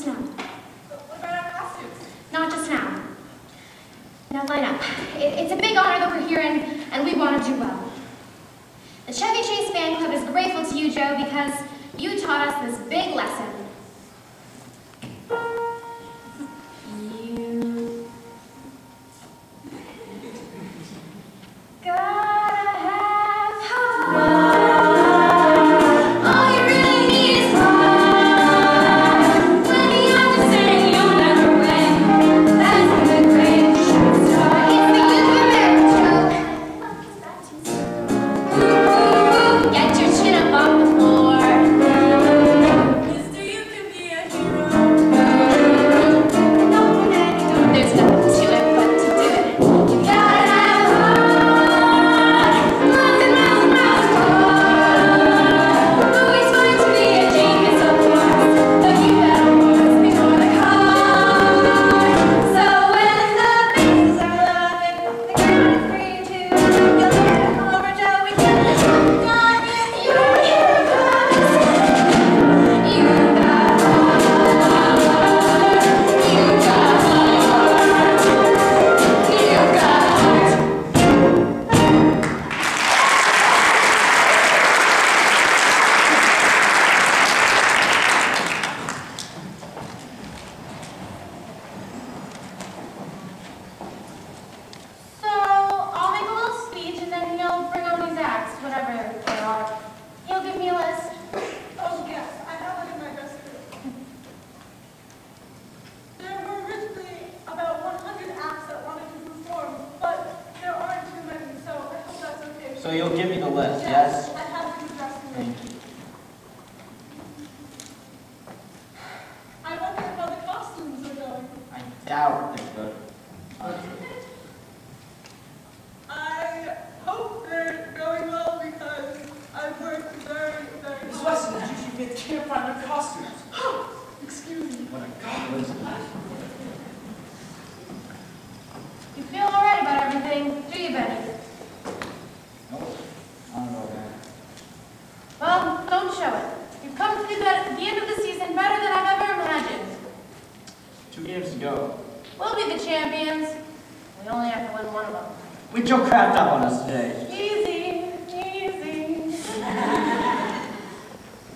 just now. What about our costumes? Not just now. Now line up. It's a big honor that we're here and we want to do well. The Chevy Chase Fan Club is grateful to you, Joe, because you taught us this big lesson. You gotta have heart. All you really need is heart. When you understand you'll never win. That's the great start. It's the youth of America, Joe. Get your chin up off the floor. Mister, you can be a hero. There's nothing to it but to do it. You gotta have heart. Miles and miles and miles of heart. Always going to be a genius, of course. But you gotta work before the card. So when the faces are laughing, the crowd is free too. You'll get over, Joe. We can just walk on. You're here, guys. You got heart. You got heart. You got heart. So, I'll make a little speech and then he'll bring on these acts, whatever they are. He'll give me a list. Oh, yes, I have it in my desk too. There were originally about 100 acts that wanted to perform, but there aren't too many, so I hope that's okay. So you'll give me the list, yes? I have to address the Thank list. you. I wonder how the costumes are going. I doubt they're good. I hope they're going well because I've worked very, very Miss hard. Weston, did you forget to can't find their costumes? Excuse me. What a goblin. You feel all right about everything, do you, Betty? Nope. I don't know that. Well, don't show it. You've come through the end of the season better than I've ever imagined. 2 games to go. We'll be the champions. We only have to win one of them. We Joe crapped up on us today. Easy, easy.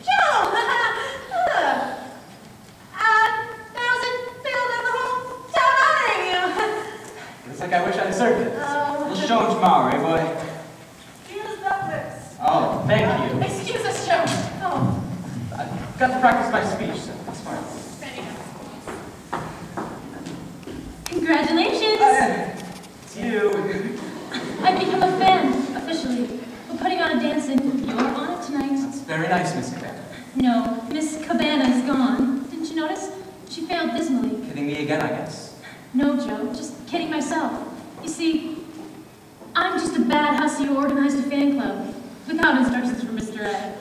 Joe! How's it feel to the whole town honoring you? It's like I wish I'd served it. Oh. We'll show him tomorrow, eh, boy? Here's that list. Oh, thank you. Excuse us, Joe. Oh. I've got to practice my speech, so that's fine. Congratulations! It's you. I've become a fan, officially. We're putting on a dance and you're on it tonight. That's very nice, Miss Cabana. No, Miss Cabana's gone. Didn't you notice? She failed dismally. Kidding me again, I guess. No, Joe, just kidding myself. You see, I'm just a bad hussy who organized a fan club without instructions from Mr. Ed.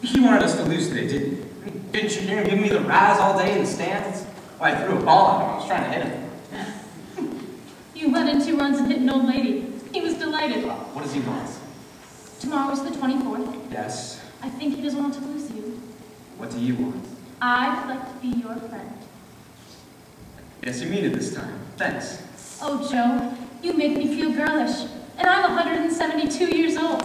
He wanted us to lose today, didn't you? Didn't you hear him giving me the razz all day in the stands? Why, I threw a ball at him. I was trying to hit him. You led in 2 runs and hit an old lady. He was delighted. What does he want? Tomorrow's the 24th. Yes. I think he doesn't want to lose you. What do you want? I'd like to be your friend. Yes, you mean it this time. Thanks. Oh, Joe, you make me feel girlish. And I'm 172 years old.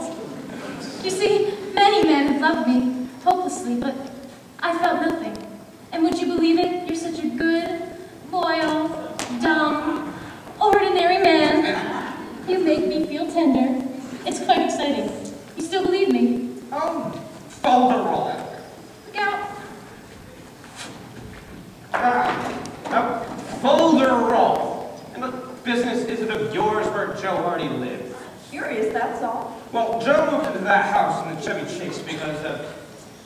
You see, many men have loved me, hopelessly, but I felt nothing. And would you believe it? You're such a good, loyal, dumb, ordinary man. You make me feel tender. It's quite exciting. You still believe me? Oh, Folderol. Look out. Folderol. And what business is it of yours where Joe Hardy lives? Curious, that's all. Well, Joe moved into that house in the Chevy Chase because of...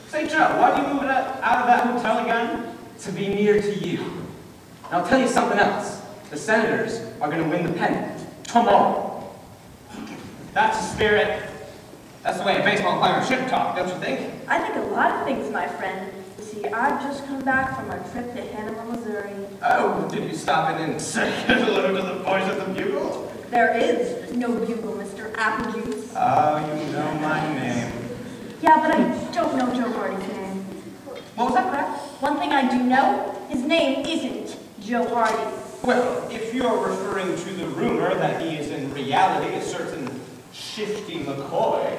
Say, Joe, why did you move out of that hotel again? To be near to you. And I'll tell you something else. The Senators are going to win the pennant tomorrow. That's the spirit. That's the way a baseball player should talk, don't you think? I think a lot of things, my friend. You see, I've just come back from our trip to Hannibal, Missouri. Oh, did you stop in and say hello to the boys at the Bugle? There is no bugle, Mr. Applejuice. Oh, you know my name. Yeah, but I don't know Joe Hardy's name. What was that, Brad? One thing I I do know. His name isn't Joe Hardy. Well, if you're referring to the rumor that he is in reality a certain Shifty McCoy,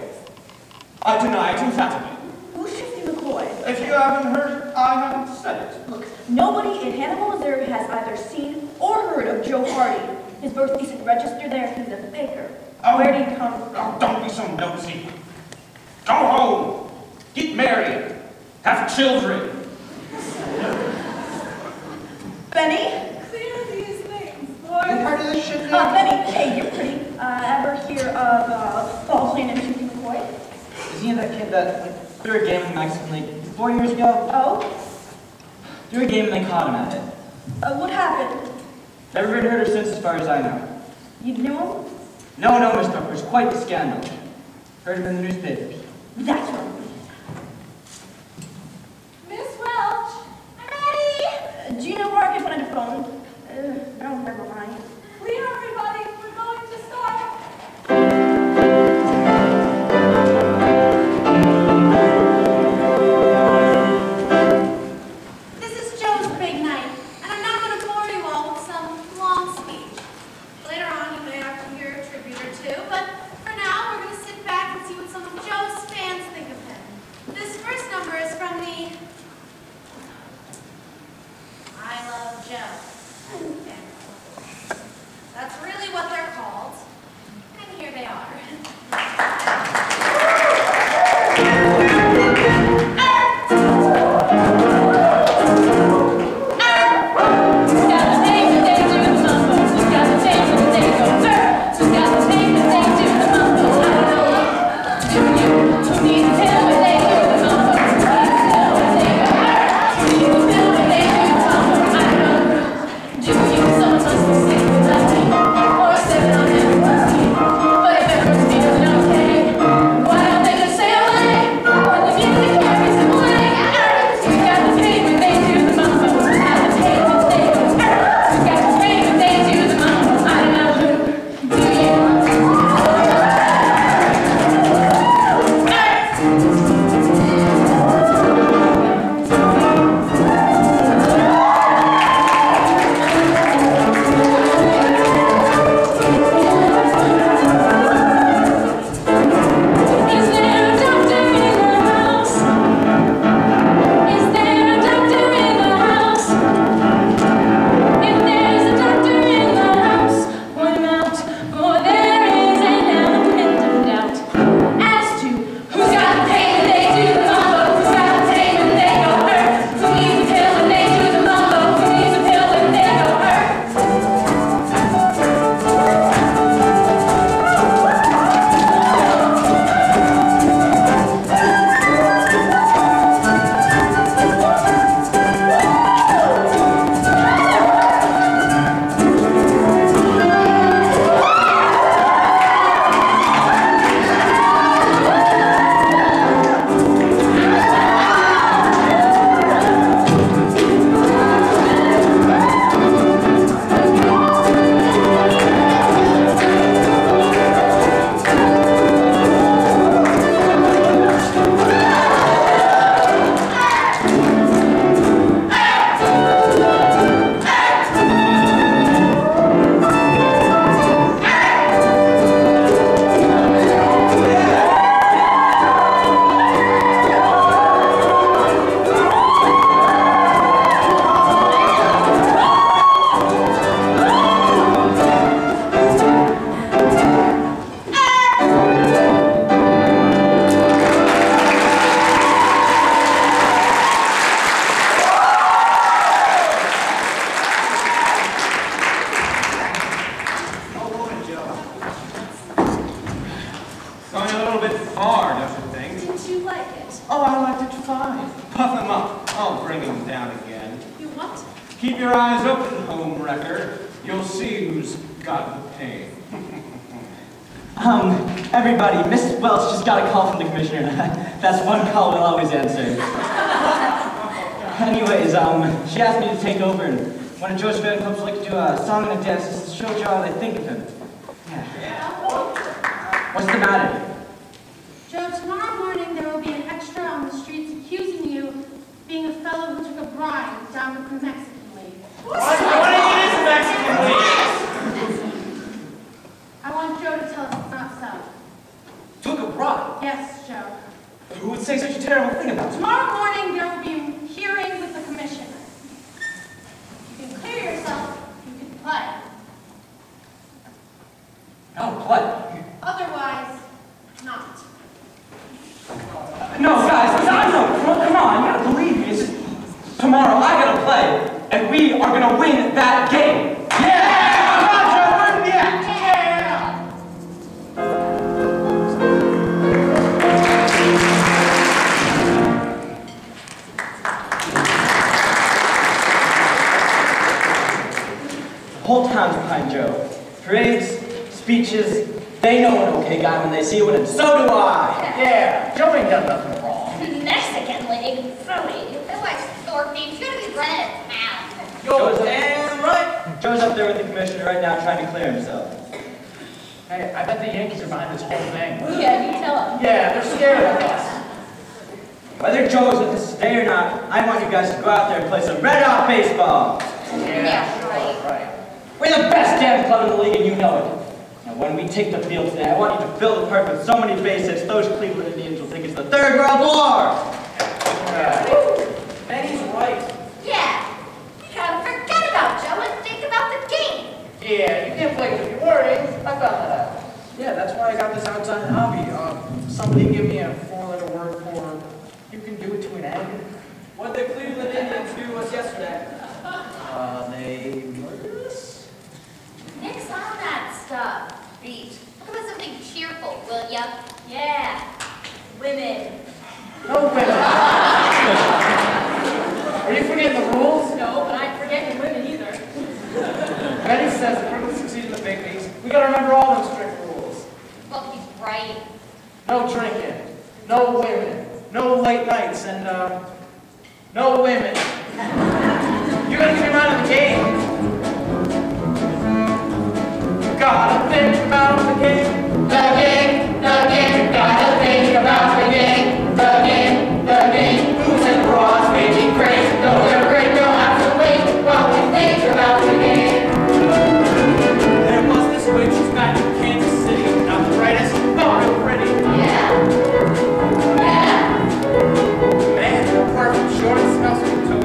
I deny it emphatically. Who's Shifty McCoy? If you haven't heard, I haven't said it. Look, nobody in Hannibal, Missouri has either seen or heard of Joe Hardy. His birth isn't registered there. He's a faker. Oh, where did he come from? Oh, don't be so nosy. Go home. Get married. Have children. Benny? Clear these things, boy. What part of this shit? Benny, hey, you're pretty. Ever hear of ball playing and Shifty McCoy? Is he that kid that threw a game in the Mexican League 4 years ago? Oh? Threw a game and they caught him at it. What happened? Never been heard of since, as far as I know. You knew him? No, Miss Thorpe, it's quite the scandal. Heard him in the newspapers. That's right. Miss Welch, I'm ready. Do you know where I can find a phone? No, never mind. Clear, everybody. We're going to start. This is Joe's big night, and I'm not going to bore you all with some long speech. Later on, you may have to hear a tribute or two, but for now, we're going to sit back and see what some of Joe's fans think of him. This first number is from the I Love Joe fan. That's really what they're called. And here they are. Keep your eyes open, home wrecker. You'll see who's got the pain. Everybody, Miss Welch just got a call from the commissioner. That's one call we'll always answer. Anyways, she asked me to take over, and one of Joe's fan clubs would like to do a song and a dance just to show Joe how they think of him. Yeah. What's the matter? Joe, tomorrow morning there will be an extra on the streets accusing you of being a fellow who took a grind down with the Mexican League. What is a Mexican League? I want Joe to tell us it's not so. Took a bribe. Yes, Joe. Who would say such a terrible thing about you? Tomorrow morning there will be a hearing with the commissioner. You can clear yourself, you can play. I'll play. Otherwise, not. No, guys, no, come on, you gotta believe me. It's just, tomorrow I gotta play, and we are gonna win that game. Yeah! Come on, Joe, yeah! The whole town's behind Joe. Parades, speeches, they know an okay guy when they see one, and so do I. Yeah, Joe ain't done nothing wrong. Mexican League, phooey. That like Thorpe name's gonna be red now. Joe's damn right. Joe's up there with the commissioner right now trying to clear himself. Hey, I bet the Yankees are behind this whole thing. Yeah, you tell him. Yeah, they're scared of us. Whether Joe's with us today or not, I want you guys to go out there and play some red-hot baseball. Yeah, right. We're the best damn club in the league, and you know it. Now, when we take the field today, I want you to fill the park with so many base hits, those Cleveland Indians will think it's the Third World War. And he's right. Yeah. You gotta forget about Joe and think about the game. Yeah, you can't play with your worries. I found that out. Yeah, that's why I got this outside hobby. Somebody give me a 4-letter word for you can do it to an end. What did the Cleveland Indians do to us yesterday? They murdered us? Nix on that stuff. Beat. Look at something cheerful, will ya? Yeah. Women. No women. Are you forgetting the rules? No, but I ain't forgetting women either. Betty says if we're going to succeed in the big leagues, we got to remember all those strict rules. Well, he's right. No drinking, no women, no late nights, and no women. You gotta get your mind on the game. You gotta think about the game. The game, you gotta think about the game. The game. Who's in the cross, making crazy. Though they're great, don't have to wait while we think about the game. There was this witch who's back in Kansas City. Not the brightest, but real pretty. Yeah. Man, apart from shorts, smells like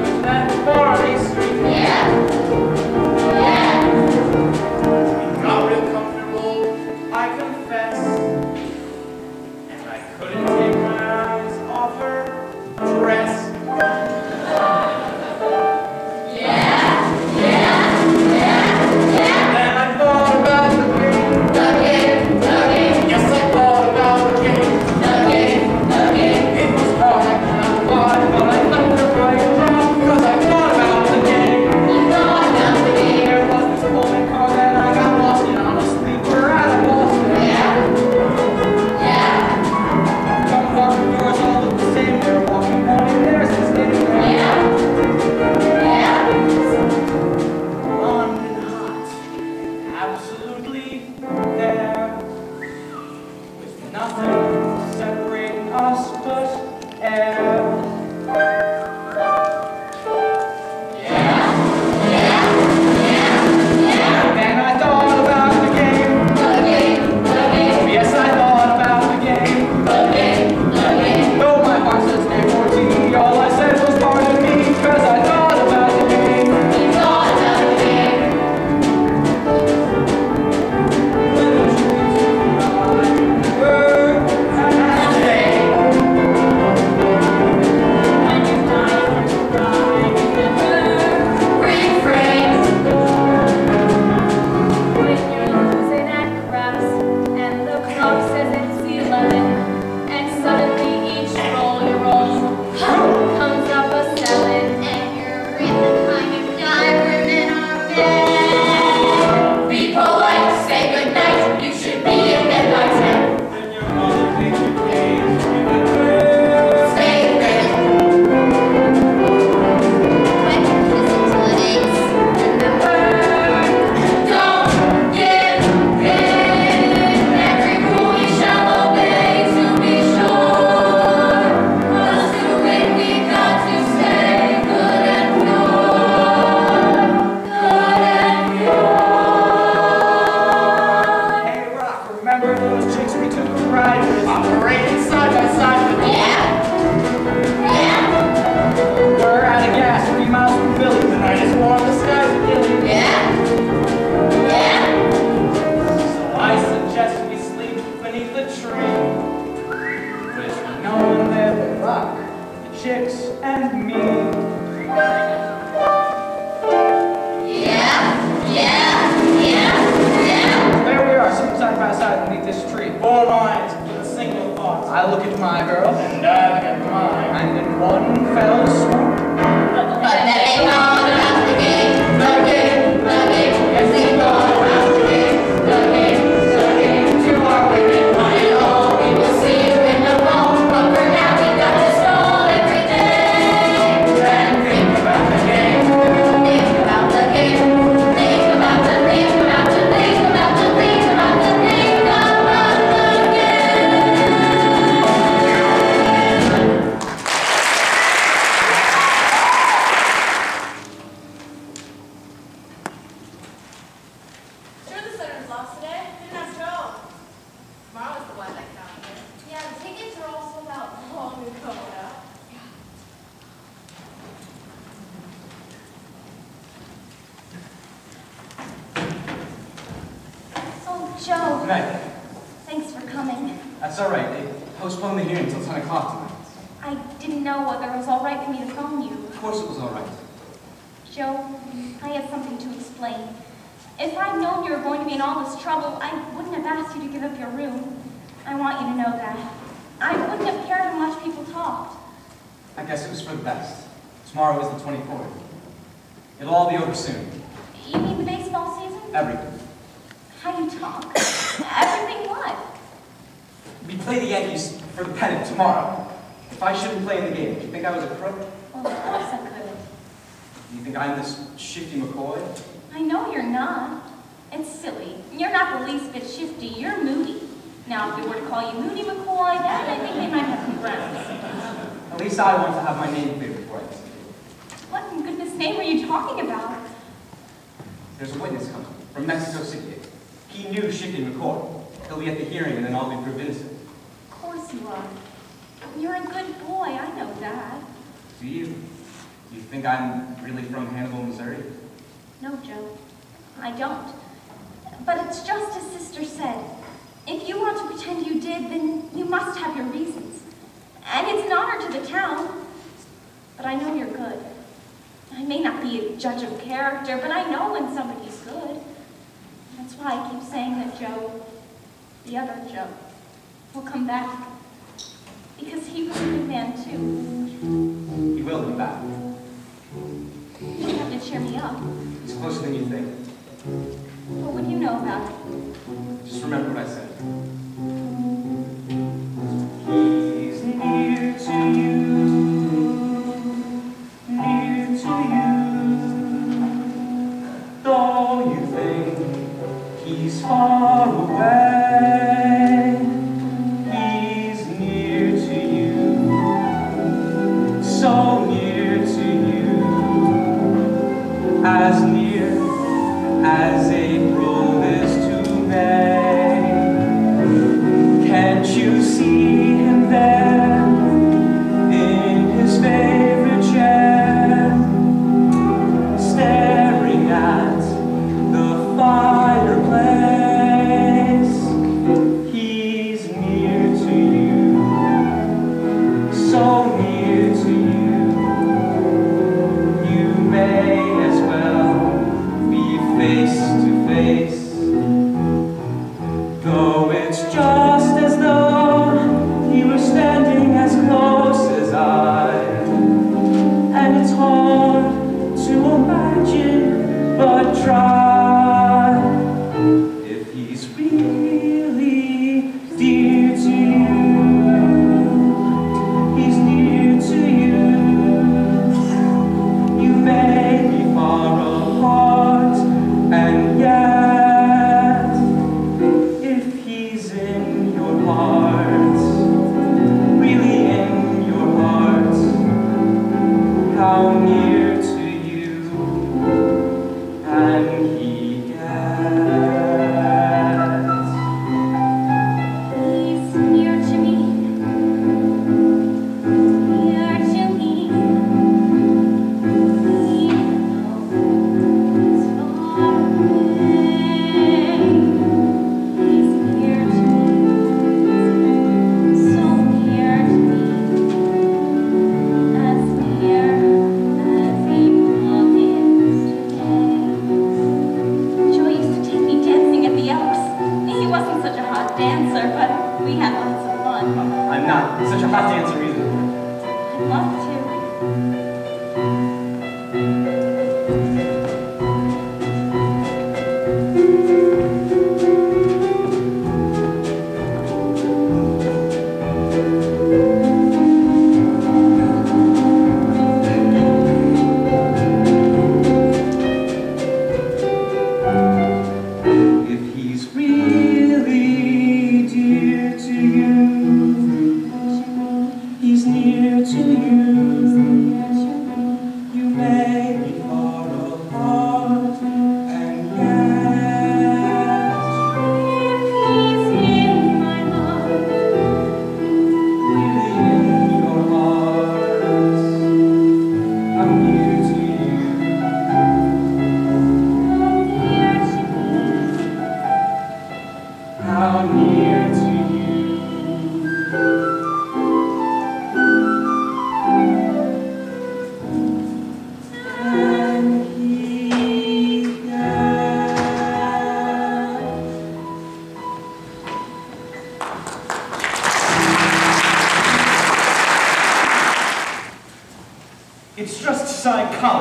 Joe, Meg, thanks for coming. that's all right. They postponed the hearing until 10 o'clock tonight. I didn't know whether it was all right for me to phone you. Of course it was all right. Joe, I have something to explain. If I'd known you were going to be in all this trouble, I wouldn't have asked you to give up your room. I want you to know that. I wouldn't have cared how much people talked. I guess it was for the best. Tomorrow is the 24th. It'll all be over soon. You mean the baseball season? Everything. How you talk? Everything what? We play the Yankees for the pennant tomorrow. If I shouldn't play in the game, do you think I was a crook? Well, of course I could. Do you think I'm this shifty McCoy? I know you're not. It's silly. You're not the least bit shifty. You're moody. Now, if we were to call you Moody McCoy, then I think they might have some grounds. At least I want to have my name clear before I listen to you. What in goodness name are you talking about? There's a witness coming from Mexico City. He knew Shifty McCoy. He'll be at the hearing and then I'll be proved innocent. Of course you are. You're a good boy, I know that. Do you? Do you think I'm really from Hannibal, Missouri? No, Joe, I don't. But it's just as Sister said. If you want to pretend you did, then you must have your reasons. And it's an honor to the town. But I know you're good. I may not be a judge of character, but I know when somebody's good. That's why I keep saying that Joe, the other Joe, will come back. Because he was a good man, too. He will be back. You have to cheer me up. He's closer than you think. What would you know about it? Just remember what I said. He's near to you, near to you. Though you think he's far away, he's near to you, so near to you, as near as April is to May. Can't you see him there in his favorite chair, staring at the fireplace? He's near to you, so near to you, you may as well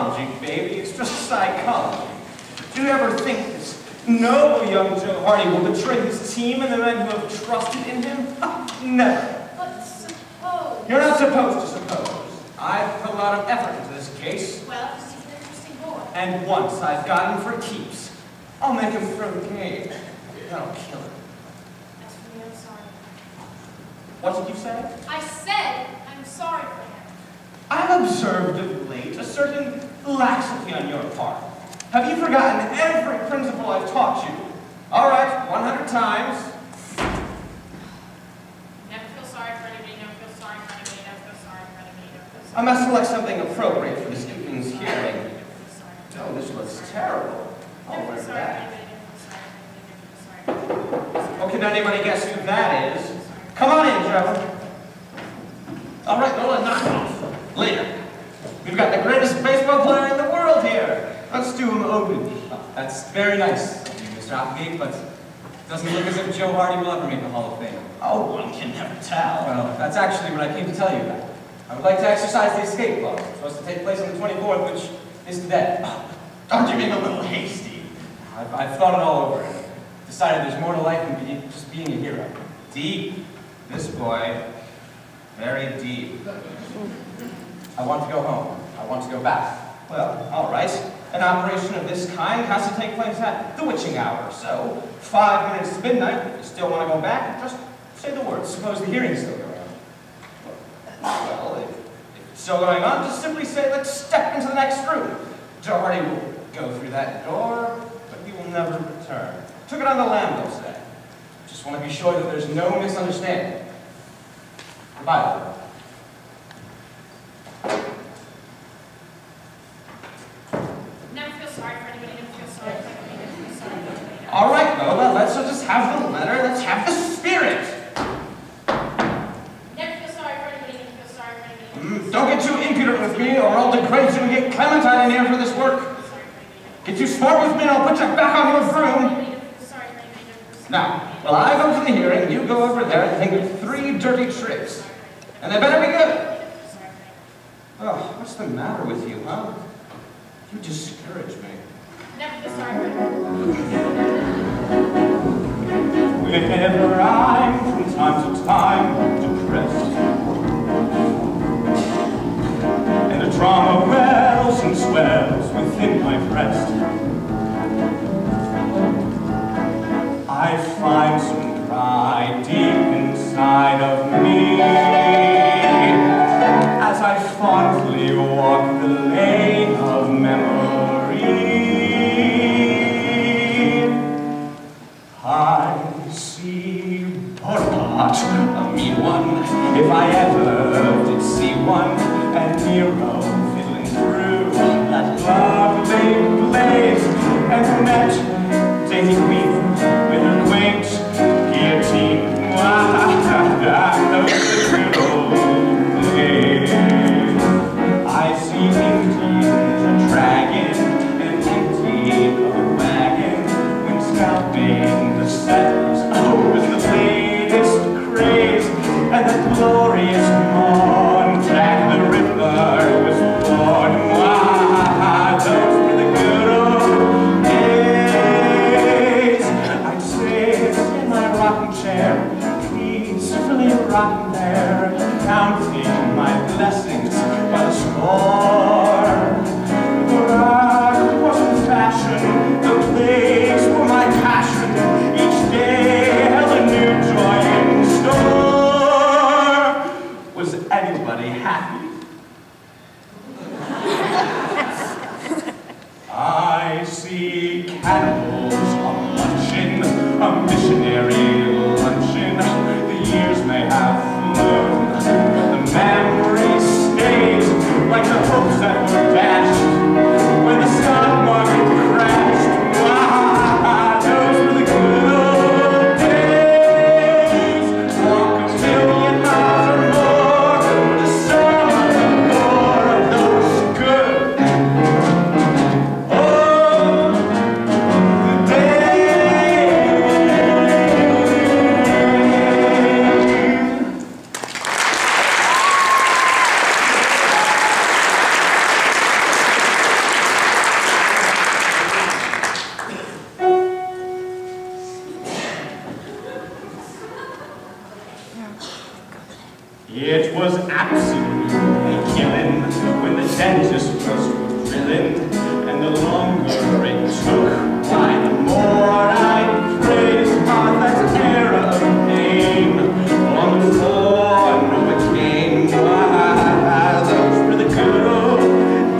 psychology, baby. It's just psychology. Do you ever think this noble young Joe Hardy will betray his team and the men who have trusted in him? Never. But suppose... You're not supposed to suppose. I've put a lot of effort into this case. Well, he's an interesting boy. And once I've got him for keeps, I'll make him throw the game. That'll kill him. As for me, I'm sorry. What did you say? I said I'm sorry for him. I've observed of late a certain laxity on your part. Have you forgotten every principle I've taught you? All right, 100 times. Never feel sorry for anybody, never feel sorry for anybody, never feel sorry for anybody, never feel sorry. I must select something appropriate for this evening's hearing. Never feel sorry. Oh, this looks terrible. I'll Never wear feel sorry for that. anybody, never feel sorry for anybody, never feel sorry for anybody. Oh, can anybody guess who that is? Come on in, Joe. All right, well, knock it off. Later. We've got the greatest baseball player in the world here. Let's do him open. That's very nice of you, Mr. Applegate, but it doesn't look as if Joe Hardy will ever make the Hall of Fame. Oh, one can never tell. Well, that's actually what I came to tell you about. I would like to exercise the escape clause. It's supposed to take place on the 24th, which is today. Aren't you being a little hasty? I've thought it all over and decided there's more to life than just being a hero. Deep. This boy. Very deep. I want to go home. I want to go back. Well, all right. An operation of this kind has to take place at the witching hour, so 5 minutes to midnight. If you still want to go back, just say the words. Suppose the hearing's still going on. Well, if it's still going on, just simply say, let's step into the next room. Joe Hardy will go through that door, but he will never return. Took it on the lam, they'll say. Just want to be sure that there's no misunderstanding. Goodbye. Never feel sorry for anybody, never feel sorry for anybody, never feel sorry for anybody. All right, Lola, let's just have the letter. Let's have the spirit. Never feel sorry for anybody, never feel sorry for anybody. Don't get too impudent with me, or I'll degrade you and get Clementine in here for this work. Get too smart with me, and I'll put you back on your broom. Now, while I go to the hearing, you go over there and think of 3 dirty tricks. And they better be good. Oh, what's the matter with you, huh? You discourage me. Never feel sorry for anybody. Whenever I'm from time to time depressed, and the trauma wells and swells within my breast, I find some pride deep inside of me as I fondly walk the lane of memory. I see Borat, a mean one, if I ever did see one, and Nero fiddling through that lovely place, and met Daisy Queen with her quaint guillotine. Those good old days. I see Indy the dragon and empty the wagon when scalping the settlers. Oh, was the latest craze, and the glorious morn Jack the Ripper was born. Those were the good old days. I'd say in my rocking chair, peacefully rocking there, counting my blessings by the score. The rock wasn't fashion, the plays were my passion. Each day held a new joy in store. Was anybody happy? I see cannibals on luncheon, a missionary luncheon. The years may have flown, but the memory stays like the hopes that were dashed when the stock market crashed. Those were the good old days. Walk a million miles or more to some more of those good old disciplined, and the longer it took, why the more I praised Martha's era of pain. On the floor, no it came, why those were the good old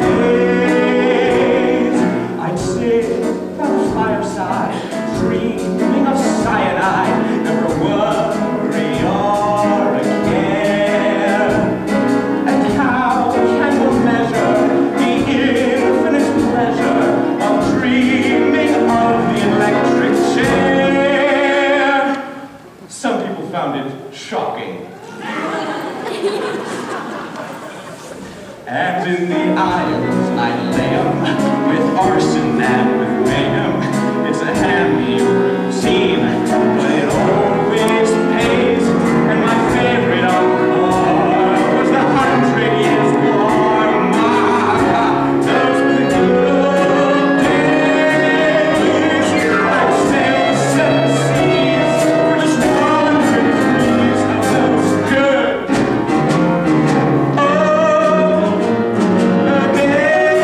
days. I'd sit by the fireside, dreaming of cyanide, never worry or a care. And how can one measure the infinite pleasure of dreaming of the electric chair? Some people found it shocking. And in the aisles I lay 'em with arson and with mayhem. It's a handy routine, but it always pays. And my favorite encore was the 100 Years' War. Those were the good old days. I'd sail the 7 seas for just 100 degrees of those good old days.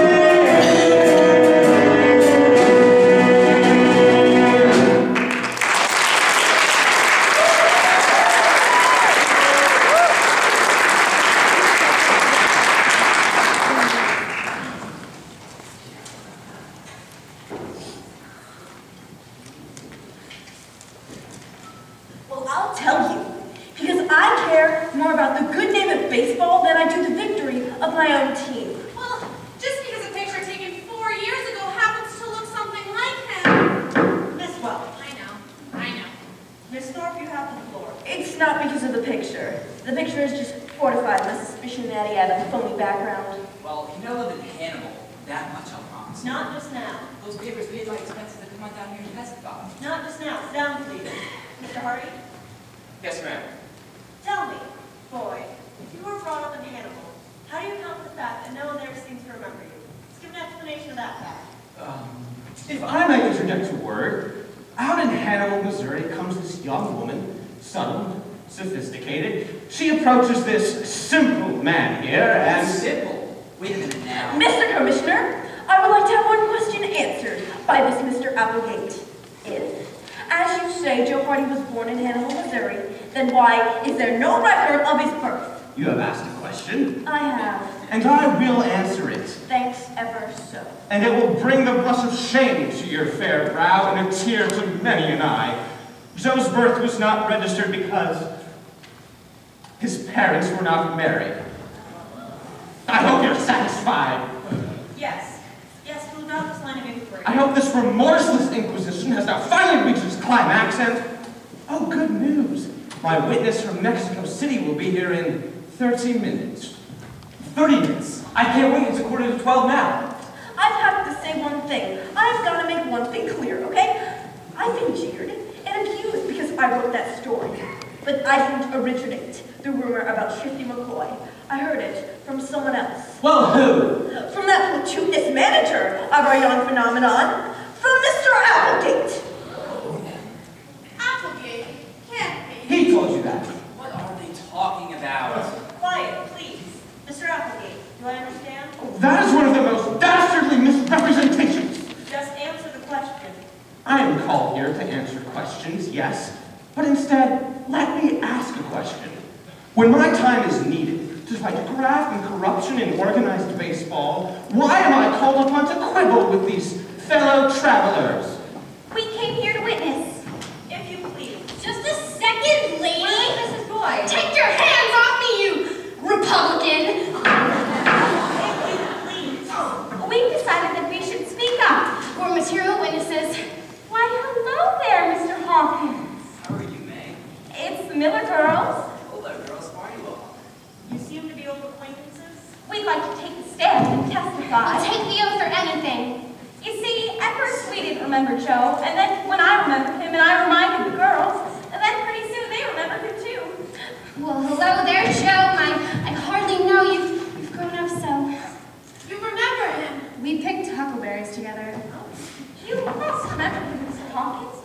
Well, I'll tell you, because I care more about the good name of baseball than I do the victory of my own team. Well, just because a picture taken 4 years ago happens to look something like him. Miss Welch. I know. Miss Thorpe, you have the floor. It's not because of the picture. The picture has just fortified my suspicion that he had a phony background. Well, you know, live in Hannibal. That much I'll promise. Not just now. Those papers paid my expenses to come on down here and testify. Not just now. Sit down, please. Mr. Hardy, Yes, ma'am. tell me, boy, if you were brought up in Hannibal, how do you account for the fact that no one there seems to remember you? Let's give an explanation of that fact. If I may interject a word, out in Hannibal, Missouri comes this young woman, subtle, sophisticated. She approaches this simple man here and... Simple? Wait a minute now. Mr. Commissioner, I would like to have one question answered by this Mr. Applegate. If, as you say, Joe Hardy was born in Hannibal, Missouri, then why is there no record of his birth? You have asked a question, I have. and I will answer it. Thanks ever so. And it will bring the blush of shame to your fair brow and a tear to many an eye. Joe's birth was not registered because his parents were not married. I hope you're satisfied. Yes. Yes, we'll adopt this line of inquiry. I hope this remorseless inquisition has now finally reached its climax and... Oh, good news. My witness from Mexico City will be here in 30 minutes. 30 minutes? I can't wait. It's a quarter to 12 now. I've had to say one thing. I've got to make one thing clear, okay? I've been jeered and accused because I wrote that story. But I didn't originate the rumor about Shifty McCoy. I heard it from someone else. Well, who? From that platoonis manager of our young phenomenon, from Mr. Applegate. Applegate can't be. He told you that. What are they talking about? Quiet, please. Mr. Applegate, do I understand? That is one of the most dastardly misrepresentations. Just answer the question. I am called here to answer questions, yes, but instead, let me ask a question. When my time is needed to fight graft and corruption in organized baseball, why am I called upon to quibble with these fellow travelers? We came here to witness. If you please. Just a second, lady. Wait, Mrs. Boyd. Take your hands off me, you Republican. We've decided that we should speak up. We're material witnesses. Why, hello there, Mr. Hawkins. How are you, May? It's the Miller girls. Hello, girls. How are you all? You seem to be old acquaintances. We'd like to take the stand and testify. I'll take the oath or anything. You see, at first we didn't remember Joe, and then when I remembered him and I reminded the girls, and then pretty soon they remembered him too. Well, hello there, Joe. I hardly know you. You've grown up so. You remember him? We picked huckleberries together. You must remember him, Mr. Hawkins.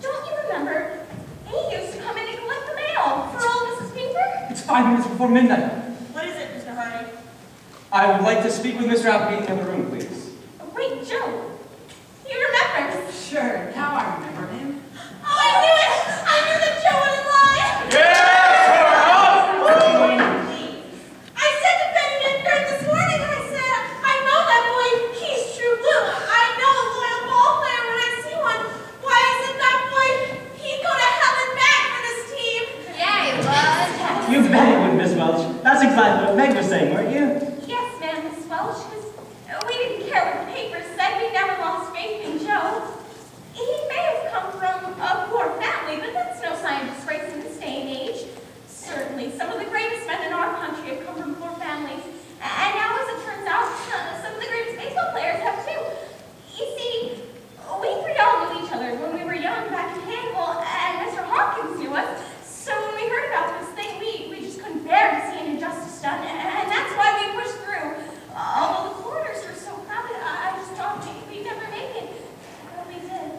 Don't you remember? He used to come in and collect the mail for all Mrs. Pinker. It's 5 minutes before midnight. What is it, Mr. Hardy? I would like to speak with Mr. Applegate in the other room, please. Wait, Joe. You remember? Sure, now I remember him. Oh, I knew it! I knew that Joe wouldn't lie! I said to Benjamin Caird this morning, I said, I know that boy, he's true blue. I know a loyal ball player when I see one. Why, I said that boy, he'd go to hell and back for this team. Yeah, he was. You bet he would, Miss Welch. That's exactly what Meg was saying, weren't you? Yes, ma'am, Miss Welch. We didn't care what the papers said. We never lost faith in Joe. He may have come from a poor family, but that's no sign of disgrace in this day and age. Certainly, some of the greatest men in our country have come from poor families. And now, as it turns out, some of the greatest baseball players have too. You see, we three all knew each other when we were young back in Hannibal, and Mr. Hawkins knew us. So when we heard about this thing, we just couldn't bear to see an injustice done, and that's why we pushed through. Although the corners were so crowded, I just thought we'd never make it. But we did.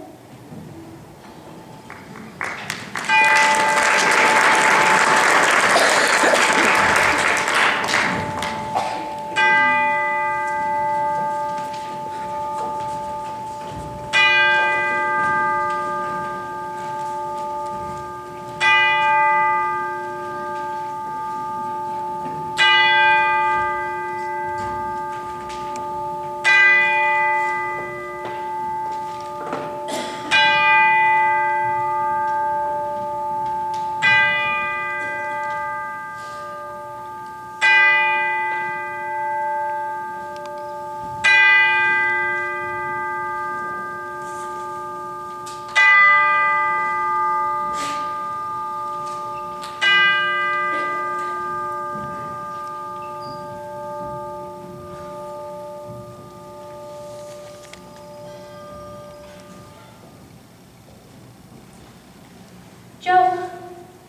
Joe,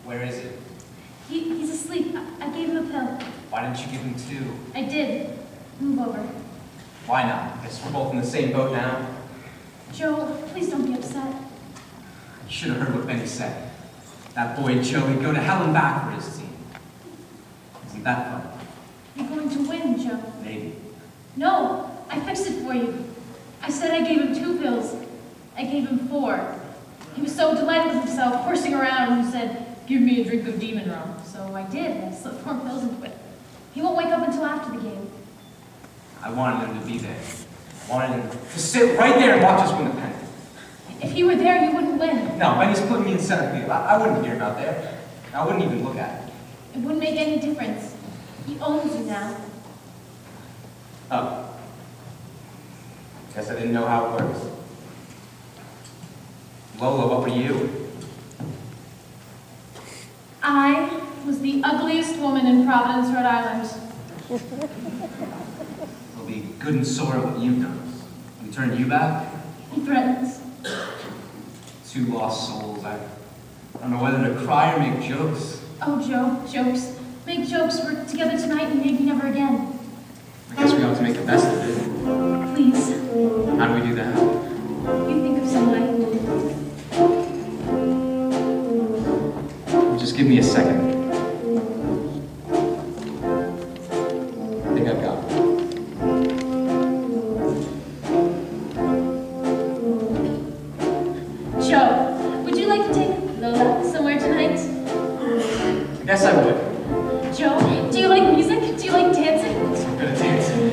Where is it? he's asleep. I gave him a pill. Why didn't you give him 2? I did. Move over. Why not? Guess we're both in the same boat now. Joe, please don't be upset. You should have heard what Benny said. That boy Joe, he'd go to hell and back for his team. Isn't that fun? You're going to win, Joe. Maybe. No, I fixed it for you. I said I gave him 2 pills. I gave him 4. He was so delighted with himself, horsing around, he said, "Give me a drink of demon rum." So I did, and I slipped 4 pills into it. He won't wake up until after the game. I wanted him to be there. I wanted him to sit right there and watch us win the pennant. If he were there, you wouldn't win. No, Benny's putting me in center field. I wouldn't hear him out there. I wouldn't even look at him. It wouldn't make any difference. He owns you now. Oh. Guess I didn't know how it works. Lola, what were you? I was the ugliest woman in Providence, Rhode Island. I'll be good and sore at what you've done. We turned you back? He threatens. 2 lost souls. I don't know whether to cry or make jokes. Oh, Joe, jokes. Make jokes. We're together tonight and maybe never again. I guess we ought to make the best of it. Please. How do we do that? You think of some way. Just give me a second. I think I've got it. Joe, would you like to take Lola somewhere tonight? I guess I would. Joe, do you like music? Do you like dancing? I'm good at dancing.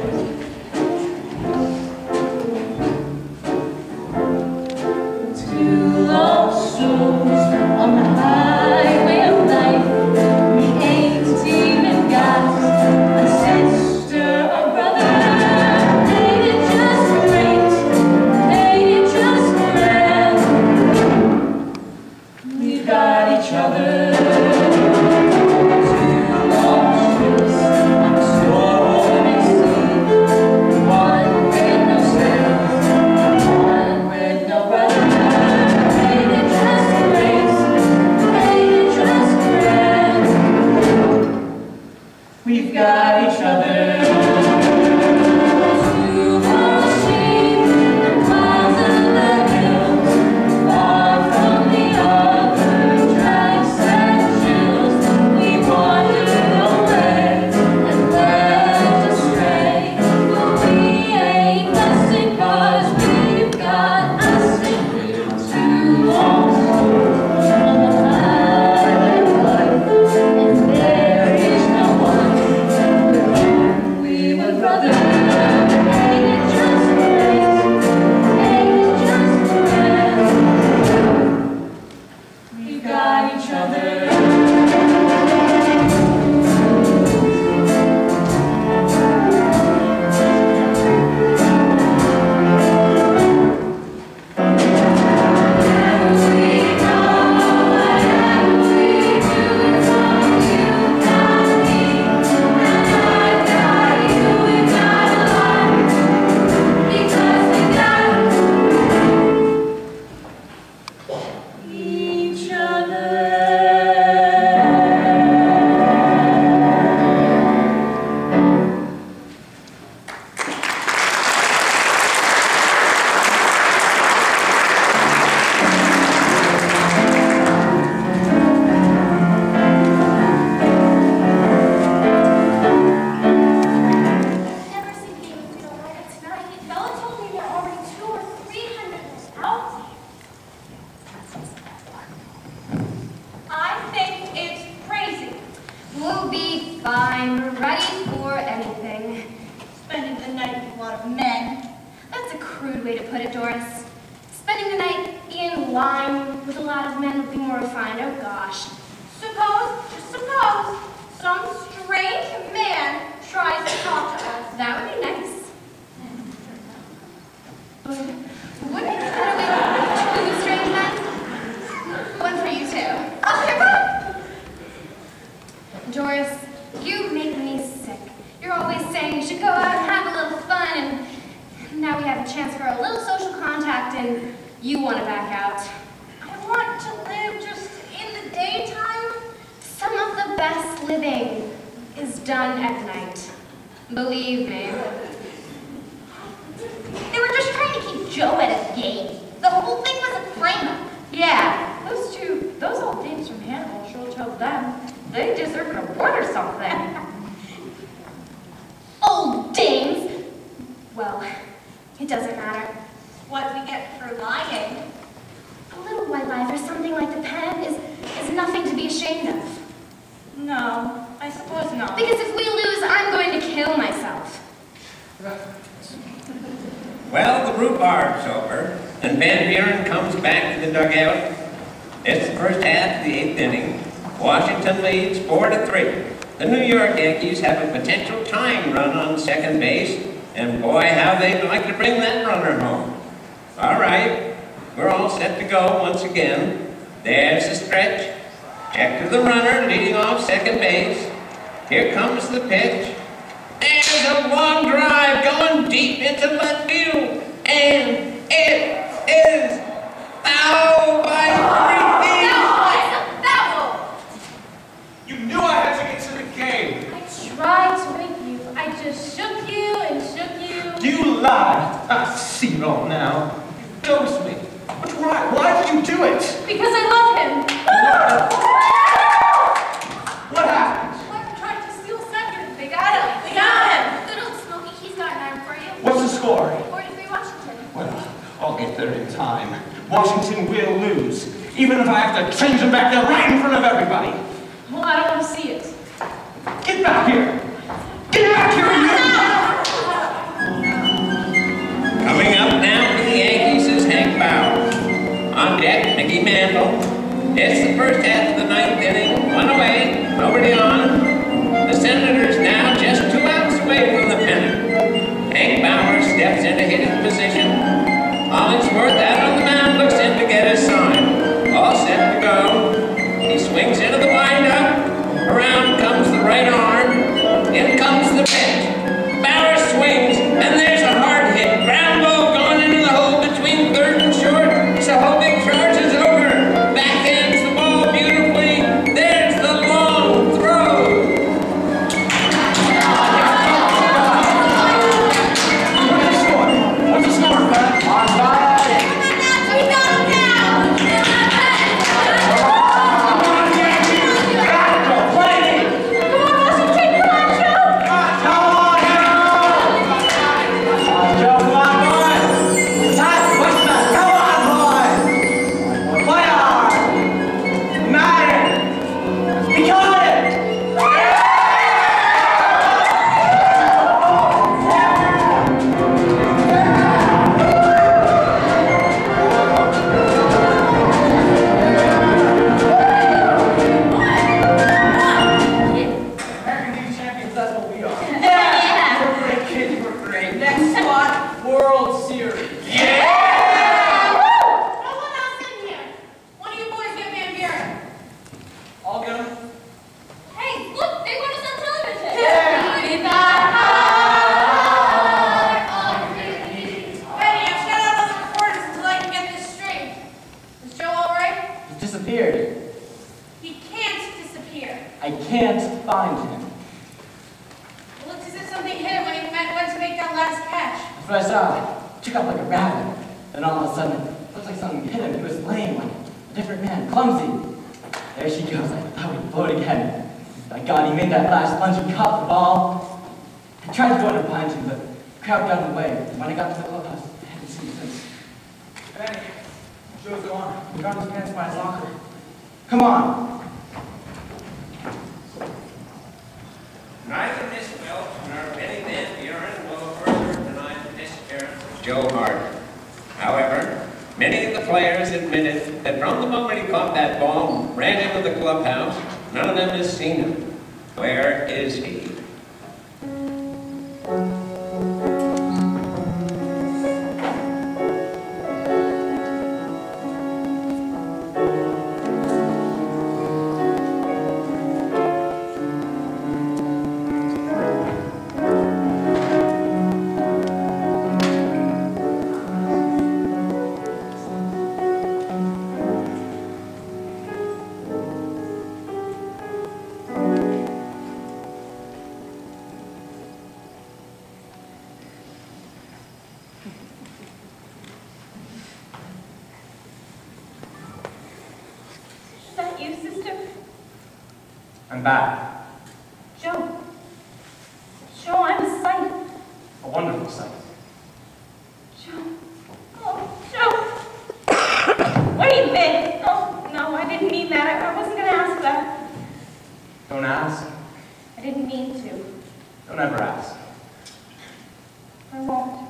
crude way to put it, Doris. Spending the night in line with a lot of men would be more refined. Oh, gosh. Just suppose, some strange man tries to talk to us. That would be nice. Wouldn't it be better with 2 strange men? One for you, too. Okay, Doris, you make me sick. You're always saying we should go out and have a little fun, and now we have a chance for a little social contact, and you want to back out. I want to live just in the daytime. Some of the best living is done at night. Believe me. They were just trying to keep Joe at a game. The whole thing was a frame-up. Yeah, those old dames from Hannibal sure told them they deserve an award or something. Old dames! Well, it doesn't matter. What we get for lying. A little white lie for something like the pen is nothing to be ashamed of. No, I suppose not. Because if we lose, I'm going to kill myself. Well, the rhubarb's over, and Van Buren comes back to the dugout. It's the first half of the 8th inning. Washington leads 4-3. The New York Yankees have a potential tying run on second base, and boy, how they'd like to bring that runner home. All right, we're all set to go once again. There's the stretch. Check to the runner leading off second base. Here comes the pitch. There's a long drive going deep into left field, and it is foul by 3 feet. Foul! You knew I had to get to the game. I tried to wake you. I just shook you and shook you. You lied. I see it all now. Dose me. But why did you do it? Because I love him. What happened? Clark tried to steal second. They got him. They got him. Good old Smokey. He's got an arm for you. What's the score? 43 Washington. Well, I'll get there in time. Washington will lose, even if I have to change them back there right in front of everybody. Well, I don't want to see it. Get back here! Get back here, you! Coming up now for the Yankees is Hank Bauer. On deck, Mickey Mantle. It's the first half of the 9th inning. 1 away, nobody on. The Senators now just 2 outs away from the pennant. Hank Bauer steps into hitting position. Hollingsworth out on the mound looks in to get his sign. All set to go. He swings into the windup. Around comes the right arm. In comes the pitch. Bauer swings, and there's a hard hit. Ground ball going into the hole between third and short. Sahovic charges over. Backhands the ball beautifully. There's the long throw. What's the score, Pat? On fire! We got him now! But I saw him. Took off like a rabbit. Then all of a sudden, it looked like something hit him. He was laying like a different man, clumsy. There she goes. I thought we'd float again. By God, he made that last lunge and caught the ball. I tried to go in behind him, but the crowd got in the way. When I got to the clubhouse, I haven't seen him since. Hey, Joe's gone. He got his pants by his locker. Come on. Neither Miss Welch nor Benny Van Buren will further deny the disappearance of Joe Hardy. However, many of the players admitted that from the moment he caught that ball and ran into the clubhouse, none of them has seen him. Where is he? I'm back. Joe. Joe, I'm a sight. A wonderful sight. Joe. Oh, Joe. Where you been? Oh, no, I didn't mean that. I wasn't going to ask that. Don't ask. I didn't mean to. Don't ever ask. I won't.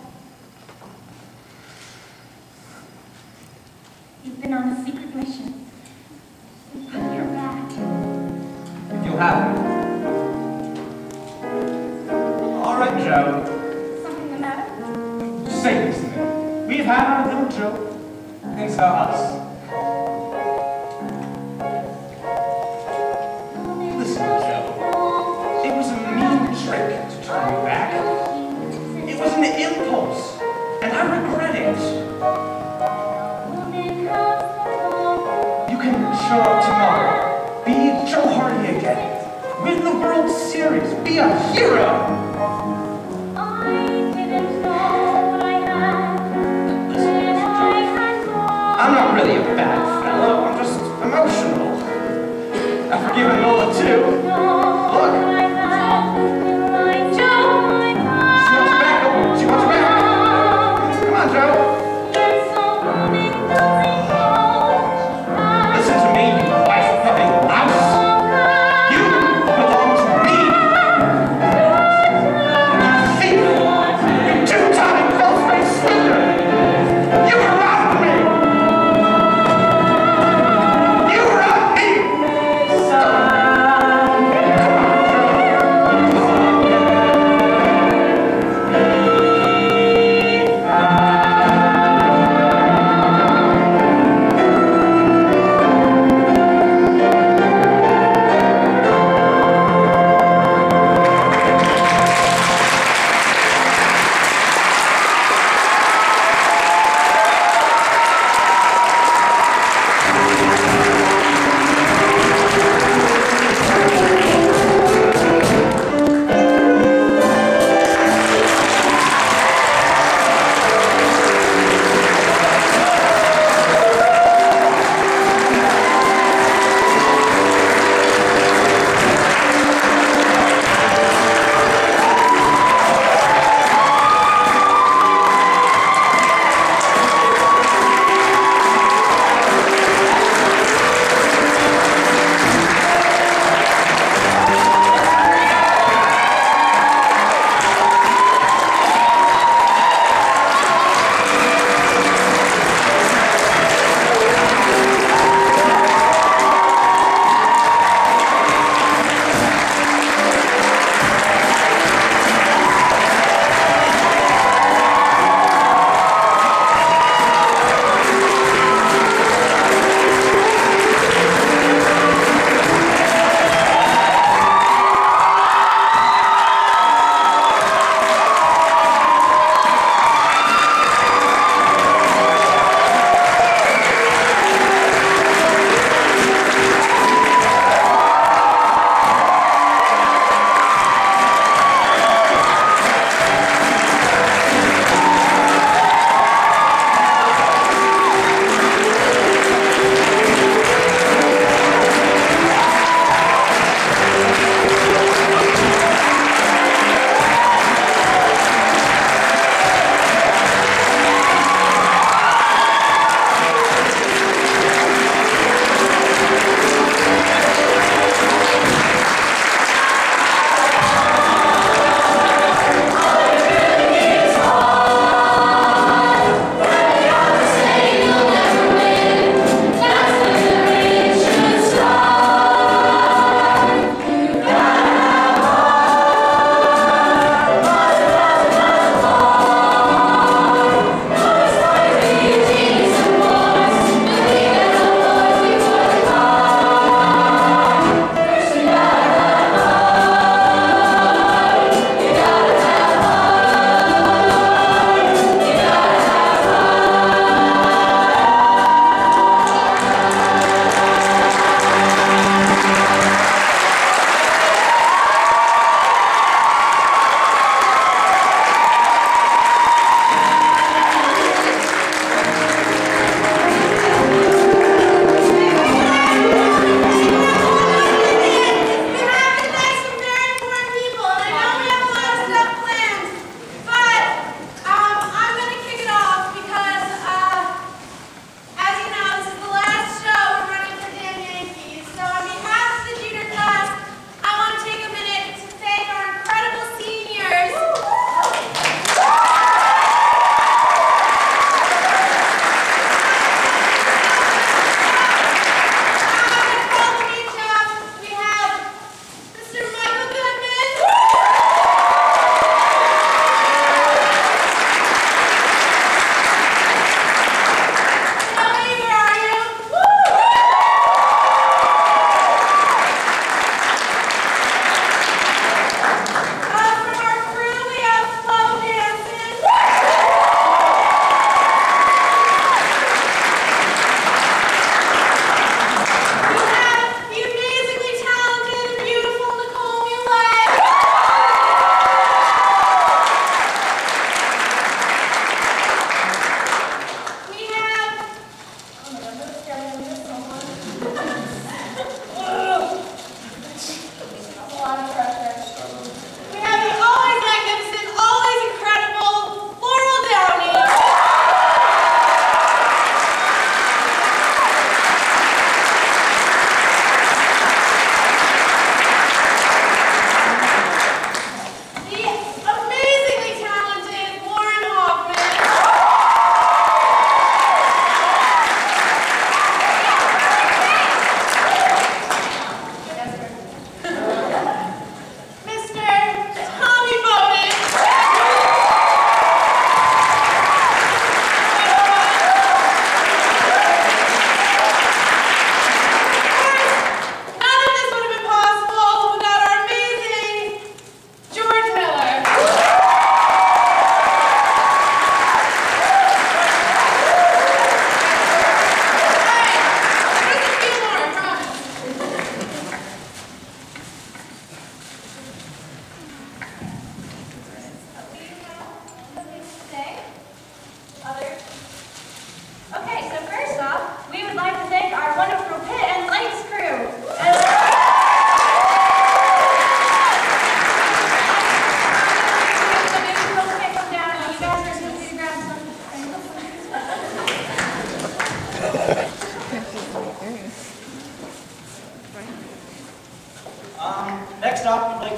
You've been on a secret mission. You're back. If you'll have me. All right, Joe. Something the matter? Just say this to me. We've had our little joke. Things about us. Listen, Joe. It was a mean trick to turn you back. It was an impulse, and I regret it. You can show up tomorrow. Be Joe Hardy again. Win the World Series. Be a hero. I'm not really a bad fellow, I'm just emotional. I've forgiven Lola too. Look. She wants back. Come on, Joe. Listen to me, you wife-loving louse. You belong to me. You thief. You two-time false-faced swindler. You robbed me.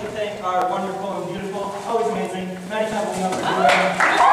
to thank our wonderful and beautiful, always amazing, Maddie Campbell.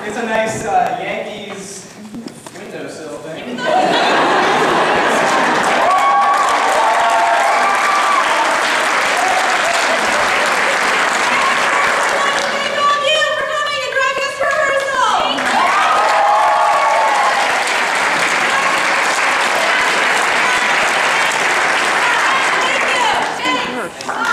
It's a nice Yankees windowsill thing. Thanks.